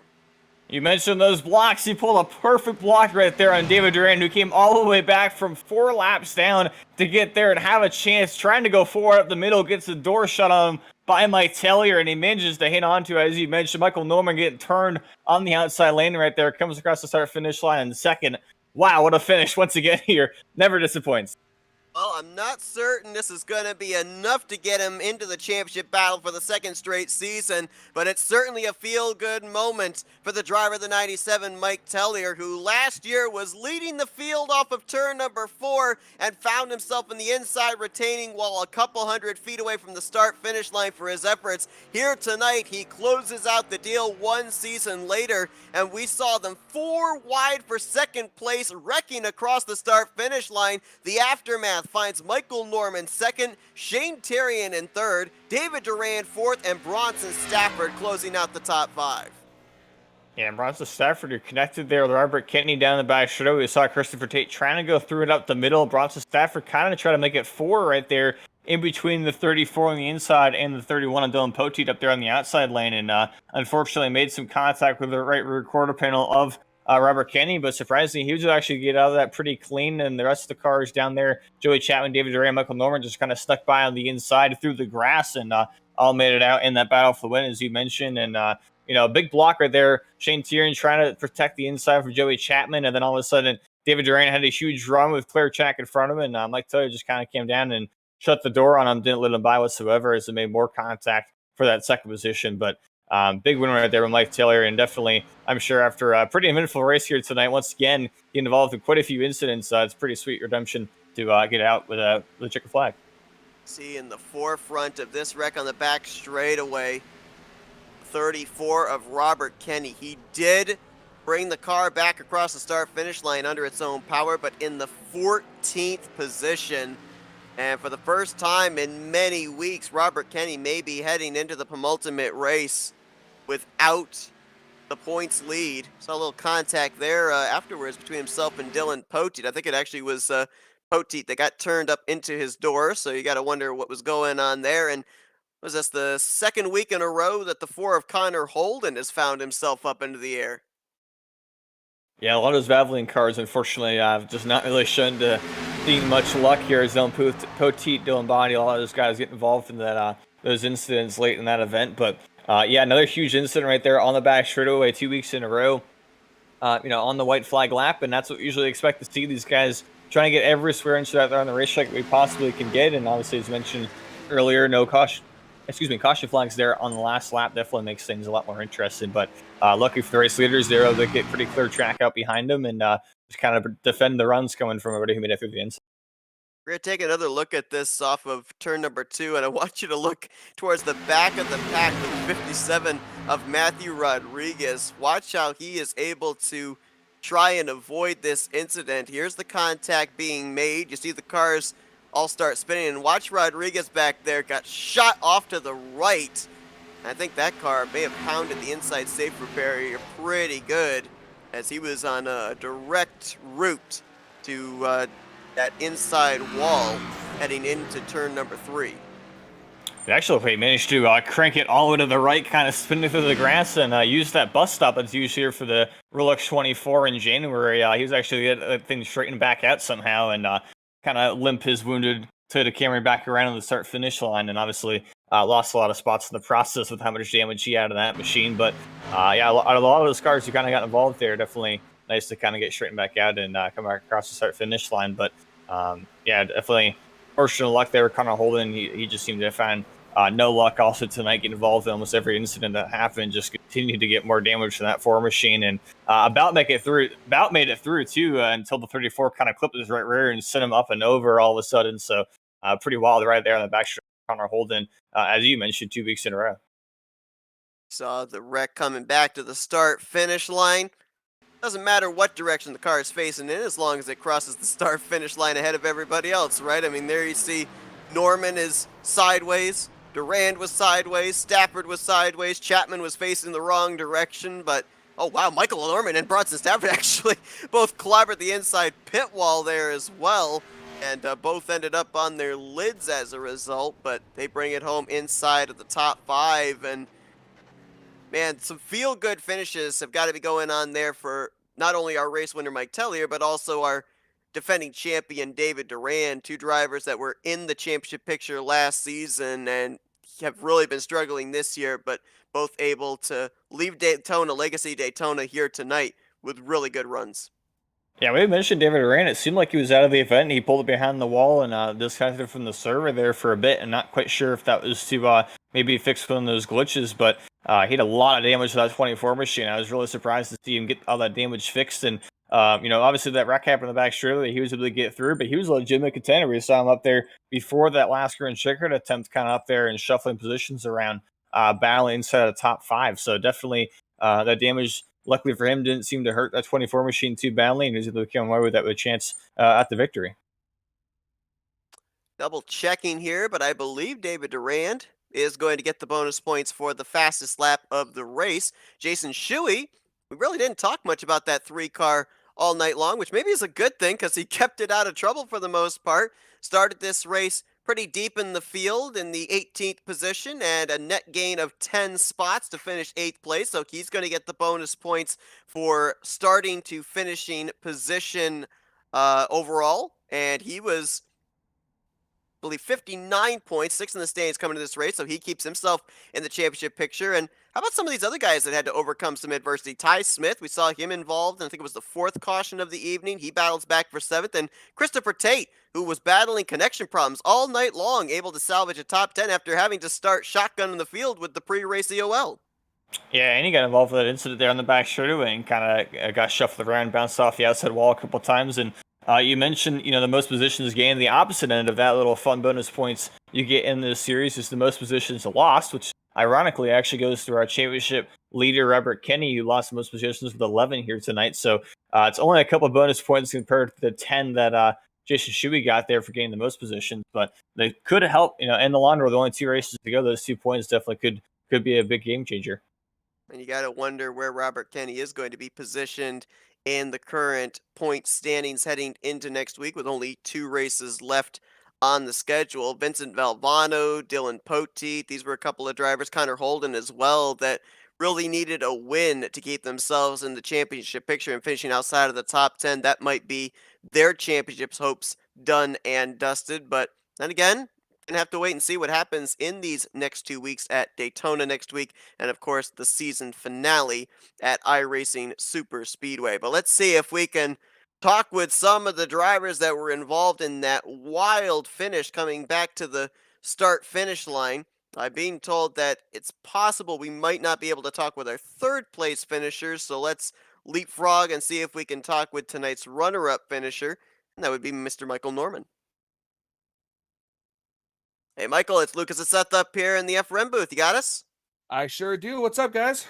You mentioned those blocks. He pulled a perfect block right there on David Durant, who came all the way back from 4 laps down to get there and have a chance, trying to go forward up the middle, gets the door shut on him by Mike Tellier, and he manages to hit onto, as you mentioned, Michael Norman getting turned on the outside lane right there, comes across the start-finish line in second. Wow, what a finish once again here. Never disappoints. Well, I'm not certain this is going to be enough to get him into the championship battle for the second straight season, but it's certainly a feel-good moment for the driver of the 97, Mike Tellier, who last year was leading the field off of turn number 4 and found himself in the inside retaining wall a couple hundred feet away from the start-finish line for his efforts. Here tonight, he closes out the deal 1 season later, and we saw them 4 wide for second place, wrecking across the start-finish line. The aftermath finds lines, Michael Norman second, Shane Terrian in third, David Durant fourth, and Bronson Stafford closing out the top 5. Yeah, and Bronson Stafford, you're connected there with Robert Kennedy down the back straight. We saw Christopher Tate trying to go through it up the middle. Bronson Stafford kind of trying to make it 4 right there in between the 34 on the inside and the 31 on Dylan Poteet up there on the outside lane. And unfortunately made some contact with the right rear quarter panel of Robert Kennedy. But surprisingly, he was able to actually get out of that pretty clean. And the rest of the cars down there, Joey Chapman, David Durant, Michael Norman, just kind of stuck by on the inside through the grass and all made it out in that battle for the win, as you mentioned. And a big block right there. Shane Tierney trying to protect the inside for Joey Chapman. And then all of a sudden, David Durant had a huge run with Claire Chack in front of him. And Mike Taylor just kind of came down and shut the door on him, didn't let him by whatsoever as they made more contact for that second position. But big win right there with Mike Taylor. And definitely, I'm sure after a pretty eventful race here tonight, once again, getting involved in quite a few incidents, it's pretty sweet redemption to get out with a checkered flag. See in the forefront of this wreck on the back straightaway, 34 of Robert Kennedy. He did bring the car back across the start-finish line under its own power, but in the 14th position. And for the first time in many weeks, Robert Kennedy may be heading into the penultimate race without the points lead. Saw a little contact there afterwards between himself and Dylan Poteet. I think it actually was Poteet that got turned up into his door, so you got to wonder what was going on there. And was this the second week in a row that the 4 of Connor Holden has found himself up into the air? Yeah, a lot of those Valvoline cars, unfortunately, just not really shown to see much luck here. Dylan Poteet, Dylan Body, a lot of those guys get involved in that those incidents late in that event. But yeah, another huge incident right there on the back straightaway 2 weeks in a row. On the white flag lap, and that's what we usually expect to see. These guys trying to get every square inch out there on the racetrack that we possibly can get. And obviously, as mentioned earlier, no caution flags there on the last lap definitely makes things a lot more interesting. But lucky for the race leaders, they're able to get pretty clear track out behind them and just kind of defend the runs coming from everybody who made it through the inside. We're going to take another look at this off of turn number 2, and I want you to look towards the back of the pack with 57 of Matthew Rodriguez. Watch how he is able to try and avoid this incident. Here's the contact being made. You see the cars all start spinning, and watch Rodriguez back there, got shot off to the right. I think that car may have pounded the inside safety barrier pretty good as he was on a direct route to that inside wall heading into turn number 3. Actually, he managed to crank it all the way to the right, kind of spinning through the grass, and use that bus stop that's used here for the Rolex 24 in January. He was actually getting that thing straightened back out somehow and kind of limp his wounded Toyota Camry back around on the start-finish line, and obviously lost a lot of spots in the process with how much damage he had in that machine. But yeah, a lot of those cars who kind of got involved there, definitely nice to kind of get straightened back out and come back across the start-finish line. But yeah, definitely portion of luck there. Connor Holden, he just seemed to find no luck also tonight, getting involved in almost every incident that happened, just continued to get more damage from that 4 machine, and about made it through too until the 34 kind of clipped his right rear and sent him up and over all of a sudden. So pretty wild right there on the back straight. Connor Holden, as you mentioned, 2 weeks in a row. Saw the wreck coming back to the start finish line. Doesn't matter what direction the car is facing in as long as it crosses the start finish line ahead of everybody else, right? I mean, there you see Norman is sideways, Durant was sideways, Stafford was sideways, Chapman was facing the wrong direction, but oh wow, Michael Norman and Bronson Stafford actually both clobbered the inside pit wall there as well, and both ended up on their lids as a result, but they bring it home inside of the top 5. And man, some feel-good finishes have got to be going on there for not only our race winner Mike Tellier, but also our defending champion David Durant, 2 drivers that were in the championship picture last season and have really been struggling this year, but both able to leave Daytona, Legacy Daytona here tonight with really good runs. Yeah, we mentioned David Durant. It seemed like he was out of the event, and he pulled it behind the wall and disconnected from the server there for a bit, and not quite sure if that was to maybe fix one of those glitches, but he had a lot of damage to that 24 machine. I was really surprised to see him get all that damage fixed, and obviously that wreck happened in the back straight, he was able to get through, but he was a legitimate contender. We saw him up there before that last grand checkered attempt, kind of up there and shuffling positions around, battling inside of the top 5. So definitely that damage, luckily for him, didn't seem to hurt that 24 machine too badly, and he was able to come away with that with a chance at the victory. Double checking here, but I believe David Durant is going to get the bonus points for the fastest lap of the race. Jason Shuey, we really didn't talk much about that three car all night long, which maybe is a good thing because he kept it out of trouble for the most part. Started this race pretty deep in the field in the 18th position and a net gain of 10 spots to finish 8th place. So he's going to get the bonus points for starting to finishing position overall. And he was believe 59 points, 6 in the standings coming to this race, so he keeps himself in the championship picture. And how about some of these other guys that had to overcome some adversity? Ty Smith, we saw him involved, and I think it was the fourth caution of the evening. He battles back for 7th. And Christopher Tate, who was battling connection problems all night long, able to salvage a top 10 after having to start shotgun in the field with the pre-race EOL. Yeah, and he got involved with that incident there on the back straightaway and kind of got shuffled around, bounced off the outside wall a couple times. And you mentioned, the most positions gained. The opposite end of that little fun bonus points you get in this series is the most positions lost, which ironically actually goes to our championship leader, Robert Kenny, who lost the most positions with 11 here tonight. So it's only a couple of bonus points compared to the 10 that Jason Shuey got there for gaining the most positions. But they could help, in the long run, with only 2 races to go. Those 2 points definitely could be a big game changer. And you got to wonder where Robert Kenny is going to be positioned in the current point standings heading into next week with only 2 races left on the schedule. Vincent Valvano, Dylan Poteet, these were a couple of drivers, Connor Holden as well, that really needed a win to keep themselves in the championship picture and finishing outside of the top 10. That might be their championship's hopes done and dusted. But then again, gonna have to wait and see what happens in these next 2 weeks at Daytona next week, and of course the season finale at iRacing Superspeedway. But let's see if we can talk with some of the drivers that were involved in that wild finish coming back to the start finish line. I'm being told that it's possible we might not be able to talk with our third place finishers, so let's leapfrog and see if we can talk with tonight's runner up finisher, and that would be Mr. Michael Norman. Hey, Michael, it's Lucas and Seth up here in the FRM booth. You got us? I sure do. What's up, guys?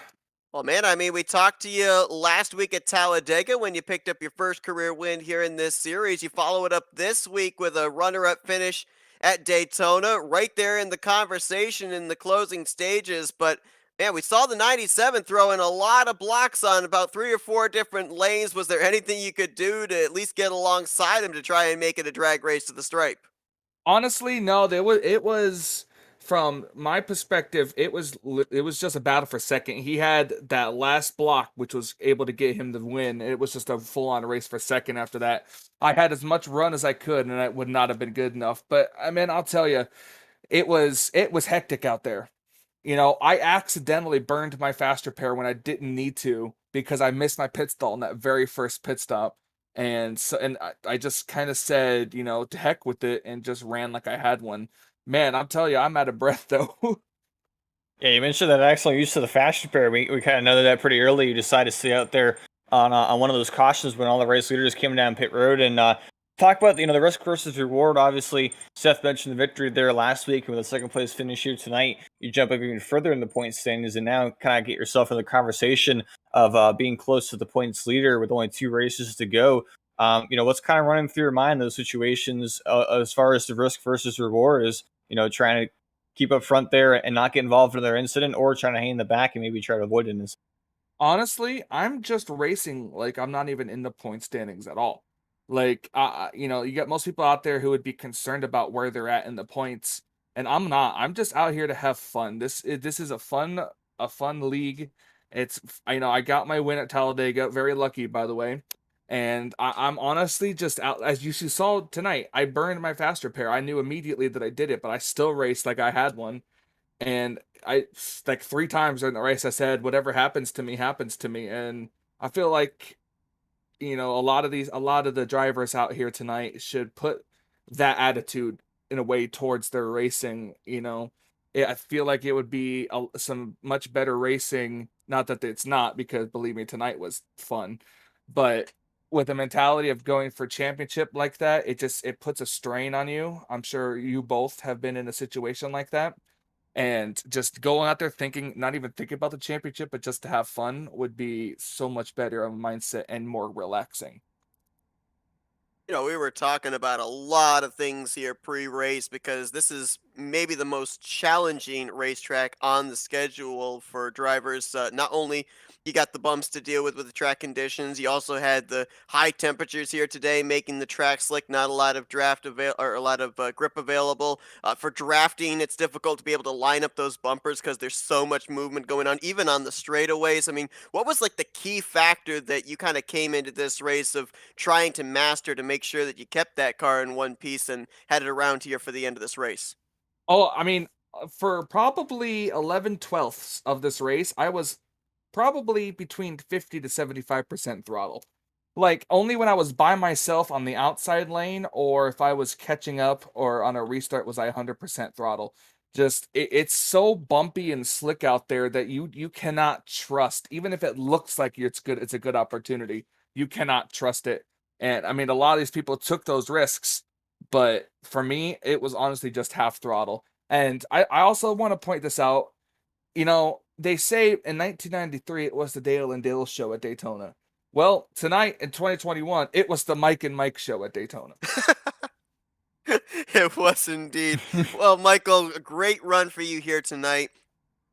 Well, man, I mean, we talked to you last week at Talladega when you picked up your first career win here in this series. You follow it up this week with a runner-up finish at Daytona, right there in the conversation in the closing stages. But, man, we saw the 97 throw in a lot of blocks on about 3 or 4 different lanes. Was there anything you could do to at least get alongside him to try and make it a drag race to the stripe? Honestly, no. It was from my perspective. It was just a battle for second. He had that last block, which was able to get him the win. It was just a full-on race for second. After that, I had as much run as I could, and it would not have been good enough. But I mean, I'll tell you, it was hectic out there. I accidentally burned my faster pair when I didn't need to because I missed my pit stall in that very first pit stop. And I just kind of said, to heck with it and just ran like I had one. Man, I'm telling you, I'm out of breath though. Yeah, you mentioned that excellent use of the fast repair. We kind of know that pretty early. You decided to stay out there on one of those cautions when all the race leaders came down pit road and talk about the risk versus reward. Obviously, Seth mentioned the victory there last week, and with a second place finish here tonight, you jump up even further in the point standings and now kind of get yourself in the conversation of being close to the points leader with only 2 races to go. What's kind of running through your mind in those situations as far as the risk versus reward is, trying to keep up front there and not get involved in another incident, or trying to hang in the back and maybe try to avoid an incident? Honestly, I'm just racing like I'm not even in the point standings at all. Like, you got most people out there who would be concerned about where they're at in the points, and I'm not. I'm just out here to have fun. This is a fun league. I got my win at Talladega. Very lucky, by the way. And I'm honestly just out. As you saw tonight, I burned my faster pair. I knew immediately that I did it, but I still raced like I had one. And I like 3 times during the race I said, whatever happens to me happens to me. And I feel like, a lot of the drivers out here tonight should put that attitude in a way towards their racing. I feel like it would be some much better racing. Not that it's not, because believe me, tonight was fun, but with a mentality of going for championship like that, it puts a strain on you. I'm sure you both have been in a situation like that, and just going out there thinking, not even thinking about the championship, but just to have fun would be so much better of a mindset and more relaxing. We were talking about a lot of things here pre-race because this is maybe the most challenging racetrack on the schedule for drivers. Not only you got the bumps to deal with the track conditions, you also had the high temperatures here today, making the track slick. Not a lot of or a lot of grip available. For drafting, it's difficult to be able to line up those bumpers because there's so much movement going on, even on the straightaways. I mean, what was like the key factor that you kind of came into this race of trying to master to make sure that you kept that car in one piece and had it around here for the end of this race? Oh, I mean, for probably 11/12 of this race, I was probably between 50 to 75% throttle. Like, only when I was by myself on the outside lane, or if I was catching up or on a restart, was I 100% throttle. Just, it's so bumpy and slick out there that you cannot trust, even if it looks like it's a good opportunity, you cannot trust it. And I mean, a lot of these people took those risks, but for me, it was honestly just half throttle. And I also want to point this out. They say in 1993 it was the Dale and Dale show at Daytona. Well, tonight in 2021, it was the Mike and Mike show at Daytona. It was indeed. Well, Michael, a great run for you here tonight.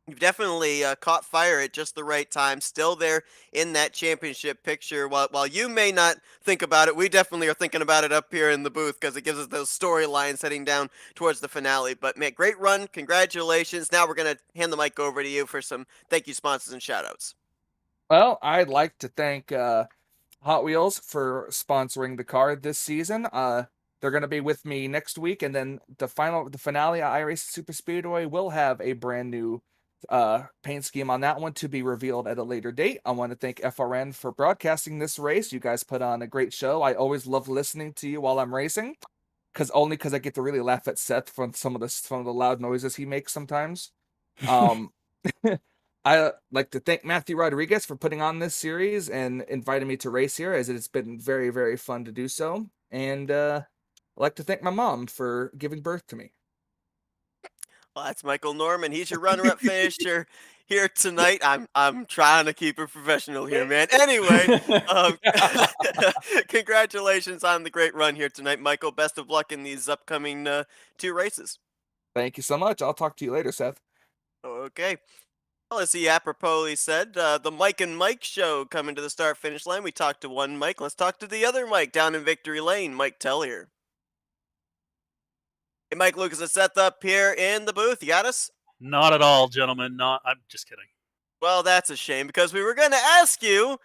You've definitely caught fire at just the right time. Still there in that championship picture. While you may not think about it, we definitely are thinking about it up here in the booth because it gives us those storylines heading down towards the finale. But man, great run! Congratulations. Now we're gonna hand the mic over to you for some thank you sponsors and shoutouts. Well, I'd like to thank Hot Wheels for sponsoring the car this season. They're going to be with me next week, and then the finale at iRace Super Speedway will have a brand new paint scheme on that one to be revealed at a later date. I want to thank FRN for broadcasting this race. You guys put on a great show. I always love listening to you while I'm racing, because I get to really laugh at Seth from some of the loud noises he makes sometimes. Um, I like to thank Matthew Rodriguez for putting on this series and inviting me to race here, as it's been very, very fun to do so. And I'd like to thank my mom for giving birth to me. Well, that's Michael Norman. He's your runner-up finisher here tonight. I'm trying to keep it professional here, man. Anyway, um, congratulations on the great run here tonight, Michael. Best of luck in these upcoming two races. Thank you so much. I'll talk to you later, Seth. Okay. Well, as he apropos said, the Mike and Mike show coming to the start-finish line. We talked to one Mike. Let's talk to the other Mike down in Victory Lane, Mike Tellier. Hey, Mike, Lucas, and Seth up here in the booth. You got us? Not at all, gentlemen. Not. I'm just kidding. Well, that's a shame because we were going to ask you,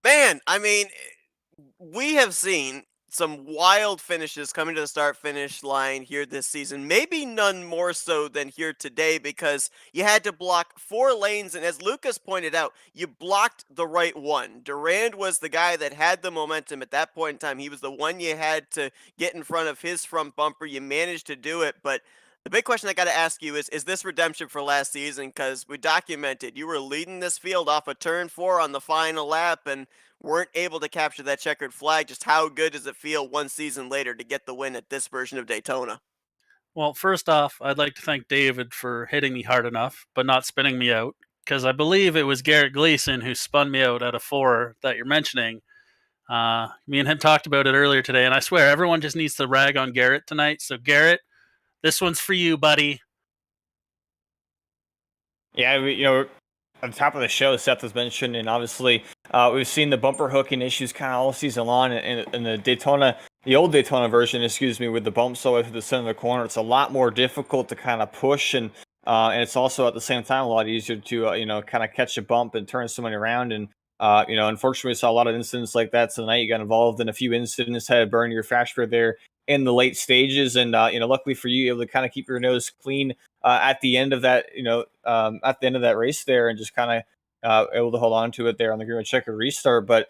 man, I mean, we have seen some wild finishes coming to the start finish line here this season. Maybe none more so than here today because you had to block 4 lanes. And as Lucas pointed out, you blocked the right one. Durant was the guy that had the momentum at that point in time. He was the one you had to get in front of his front bumper. You managed to do it. But the big question I got to ask you is this redemption for last season? Because we documented you were leading this field off of turn 4 on the final lap and weren't able to capture that checkered flag. Just how good does it feel one season later to get the win at this version of Daytona? Well, first off, I'd like to thank David for hitting me hard enough, but not spinning me out, because I believe it was Garrett Gleason who spun me out at a 4 that you're mentioning. Me and him talked about it earlier today, and I swear everyone just needs to rag on Garrett tonight. So, Garrett, this one's for you, buddy. Yeah, at the top of the show, Seth was mentioned, and obviously we've seen the bumper hooking issues kind of all season long. In the Daytona, the old Daytona version, excuse me, with the bumps all the way through the center of the corner, it's a lot more difficult to kind of push, and it's also at the same time a lot easier to kind of catch a bump and turn somebody around. And unfortunately, we saw a lot of incidents like that tonight. You got involved in a few incidents, had to burn your faster there in the late stages, and luckily for you, able to kind of keep your nose clean at the end of that, at the end of that race there, and just kind of able to hold on to it there on the green checker restart. But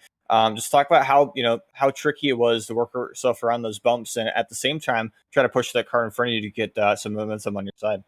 just talk about how tricky it was to work yourself around those bumps, and at the same time try to push that car in front of you to get some momentum on your side.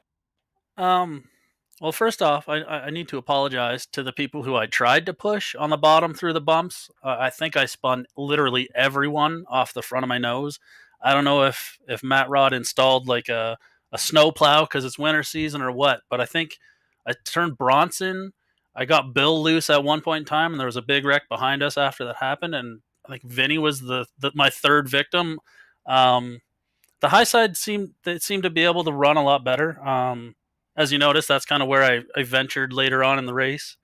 Well, first off, I need to apologize to the people who I tried to push on the bottom through the bumps. I think I spun literally everyone off the front of my nose. I don't know if Matt Rod installed like a snow plow because it's winter season or what, but I think I turned Bronson. I got Bill loose at one point in time, and there was a big wreck behind us after that happened, and think Vinny was my third victim. The high side seemed to be able to run a lot better. As you noticed, that's kind of where I ventured later on in the race.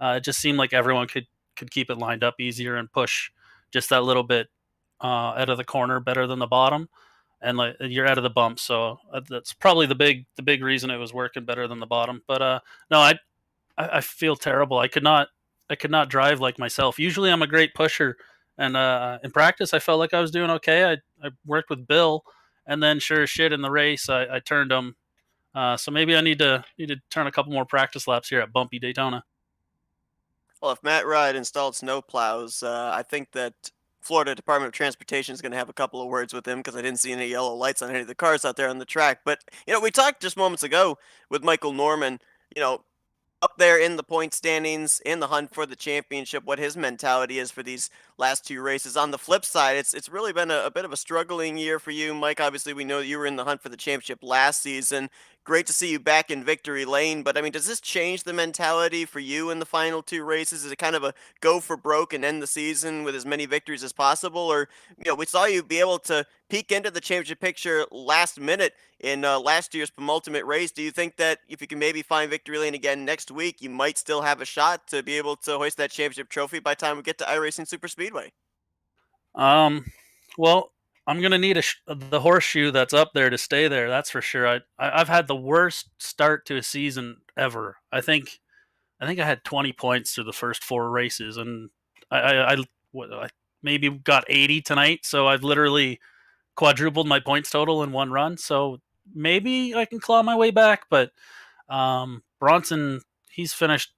It just seemed like everyone could keep it lined up easier and push just that little bit out of the corner better than the bottom, and like you're out of the bump. So that's probably the big reason it was working better than the bottom. But no, I feel terrible. I could not drive like myself. Usually I'm a great pusher, and in practice I felt like I was doing okay. I worked with Bill, and then sure as shit in the race I turned him. So maybe I need to turn a couple more practice laps here at bumpy Daytona. Well, if Matt Ride installed snow plows, I think that Florida Department of Transportation is going to have a couple of words with him because I didn't see any yellow lights on any of the cars out there on the track. But, we talked just moments ago with Michael Norman, up there in the point standings, in the hunt for the championship, what his mentality is for these last two races. On the flip side, it's really been a bit of a struggling year for you, Mike. Obviously, we know you were in the hunt for the championship last season. Great to see you back in victory lane, but I mean, does this change the mentality for you in the final two races? Is it kind of a go for broke and end the season with as many victories as possible? Or, we saw you be able to peek into the championship picture last minute in last year's penultimate race. Do you think that if you can maybe find victory lane again next week, you might still have a shot to be able to hoist that championship trophy by the time we get to iRacing Superspeedway? Well, I'm gonna need the horseshoe that's up there to stay there. That's for sure. I've had the worst start to a season ever. I think I had 20 points through the first four races, and I maybe got 80 tonight. So I've literally quadrupled my points total in one run. So maybe I can claw my way back. But Bronson, he's finished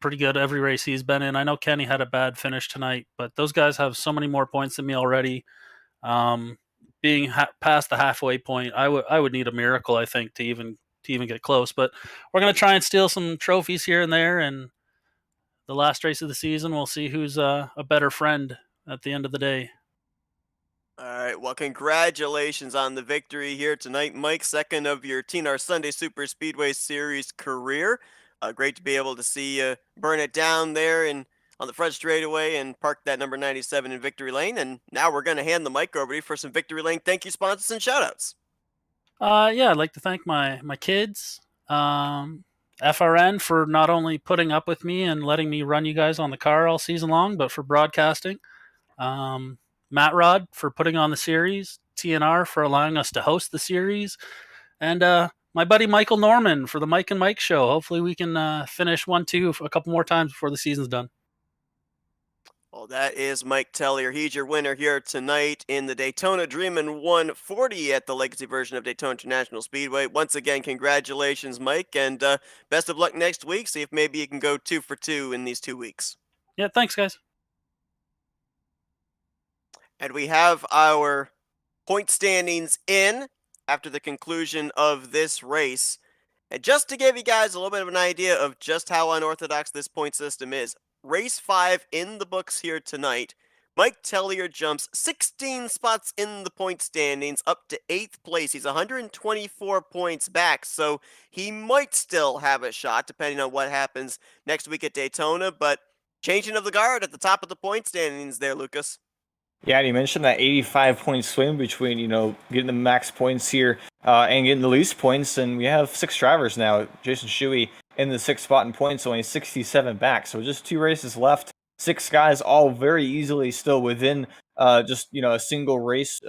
pretty good every race he's been in. I know Kenny had a bad finish tonight, but those guys have so many more points than me already. Being past the halfway point, I would need a miracle, I think, to even get close. But we're gonna try and steal some trophies here and there, and the last race of the season, we'll see who's a better friend at the end of the day. All right. Well, congratulations on the victory here tonight, Mike. Second of your TNR Sunday Super Speedway Series career. Great to be able to see you burn it down there and on the front straightaway and park that number 97 in victory lane. And now we're going to hand the mic over to you for some victory lane thank you, sponsors, and shoutouts. Yeah, I'd like to thank my kids, FRN for not only putting up with me and letting me run you guys on the car all season long, but for broadcasting. Matt Rod for putting on the series, TNR for allowing us to host the series, and my buddy Michael Norman for the Mike and Mike show. Hopefully we can finish 1-2 a couple more times before the season's done. Well, that is Mike Tellier. He's your winner here tonight in the Daytona Dreamin' 140 at the legacy version of Daytona International Speedway. Once again, congratulations, Mike, and best of luck next week. See if maybe you can go 2 for 2 in these 2 weeks. Yeah, thanks, guys. And we have our point standings in after the conclusion of this race. And just to give you guys a little bit of an idea of just how unorthodox this point system is, race 5 in the books here tonight. Mike Tellier jumps 16 spots in the point standings up to 8th place. He's 124 points back, so he might still have a shot depending on what happens next week at Daytona, but changing of the guard at the top of the point standings there, Lucas. Yeah, and you mentioned that 85-point swing between, getting the max points here and getting the least points. And we have 6 drivers now. Jason Shuey in the 6th spot in points, only 67 back. So just 2 races left. 6 guys all very easily still within just, a single race,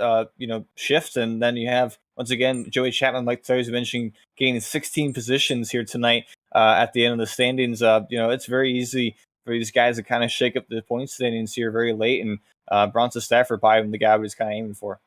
shift. And then you have, once again, Joey Chapman, like Terry's mentioning, gaining 16 positions here tonight at the end of the standings. It's very easy for these guys to kind of shake up the point standings here very late. And Bronson Stafford probably the guy we was kind of aiming for.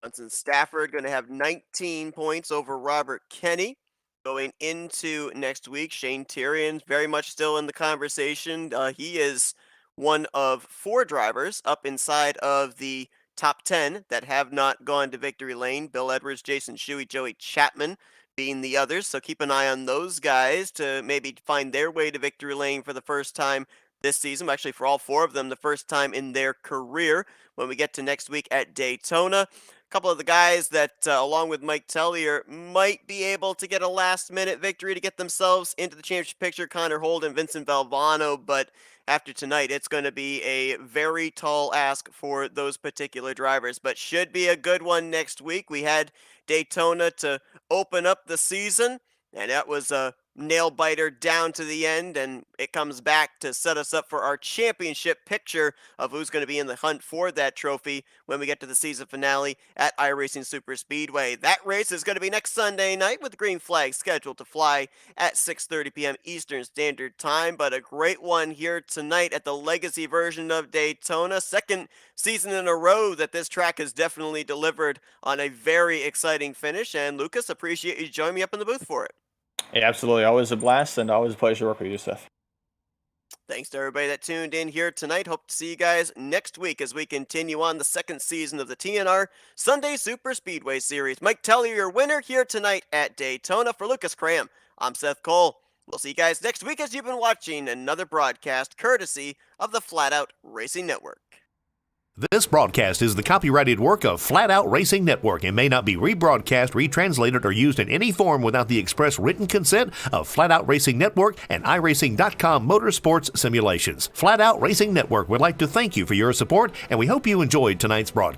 Bronson Stafford going to have 19 points over Robert Kenny going into next week. Shane Tyrion very much still in the conversation. He is one of 4 drivers up inside of the top 10 that have not gone to victory lane. Bill Edwards, Jason Shuey, Joey Chapman being the others. So keep an eye on those guys to maybe find their way to victory lane for the first time this season. Actually, for all 4 of them, the first time in their career when we get to next week at Daytona. couple of the guys that, along with Mike Tellier, might be able to get a last-minute victory to get themselves into the championship picture. Connor Holden, Vincent Valvano, but after tonight, it's going to be a very tall ask for those particular drivers, but should be a good one next week. We had Daytona to open up the season, and that was a nail-biter down to the end, and it comes back to set us up for our championship picture of who's going to be in the hunt for that trophy when we get to the season finale at iRacing Superspeedway. That race is going to be next Sunday night with the green flag scheduled to fly at 6:30 p.m. Eastern Standard Time, but a great one here tonight at the legacy version of Daytona. Second season in a row that this track has definitely delivered on a very exciting finish, and Lucas, appreciate you joining me up in the booth for it. Yeah, absolutely. Always a blast and always a pleasure to work with you, Seth. Thanks to everybody that tuned in here tonight. Hope to see you guys next week as we continue on the second season of the TNR Sunday Super Speedway Series. Mike Tellier, your winner here tonight at Daytona. For Lucas Cram, I'm Seth Cole. We'll see you guys next week as you've been watching another broadcast courtesy of the Flatout Racing Network. This broadcast is the copyrighted work of Flatout Racing Network and may not be rebroadcast, retranslated, or used in any form without the express written consent of Flatout Racing Network and iRacing.com Motorsports Simulations. Flatout Racing Network would like to thank you for your support, and we hope you enjoyed tonight's broadcast.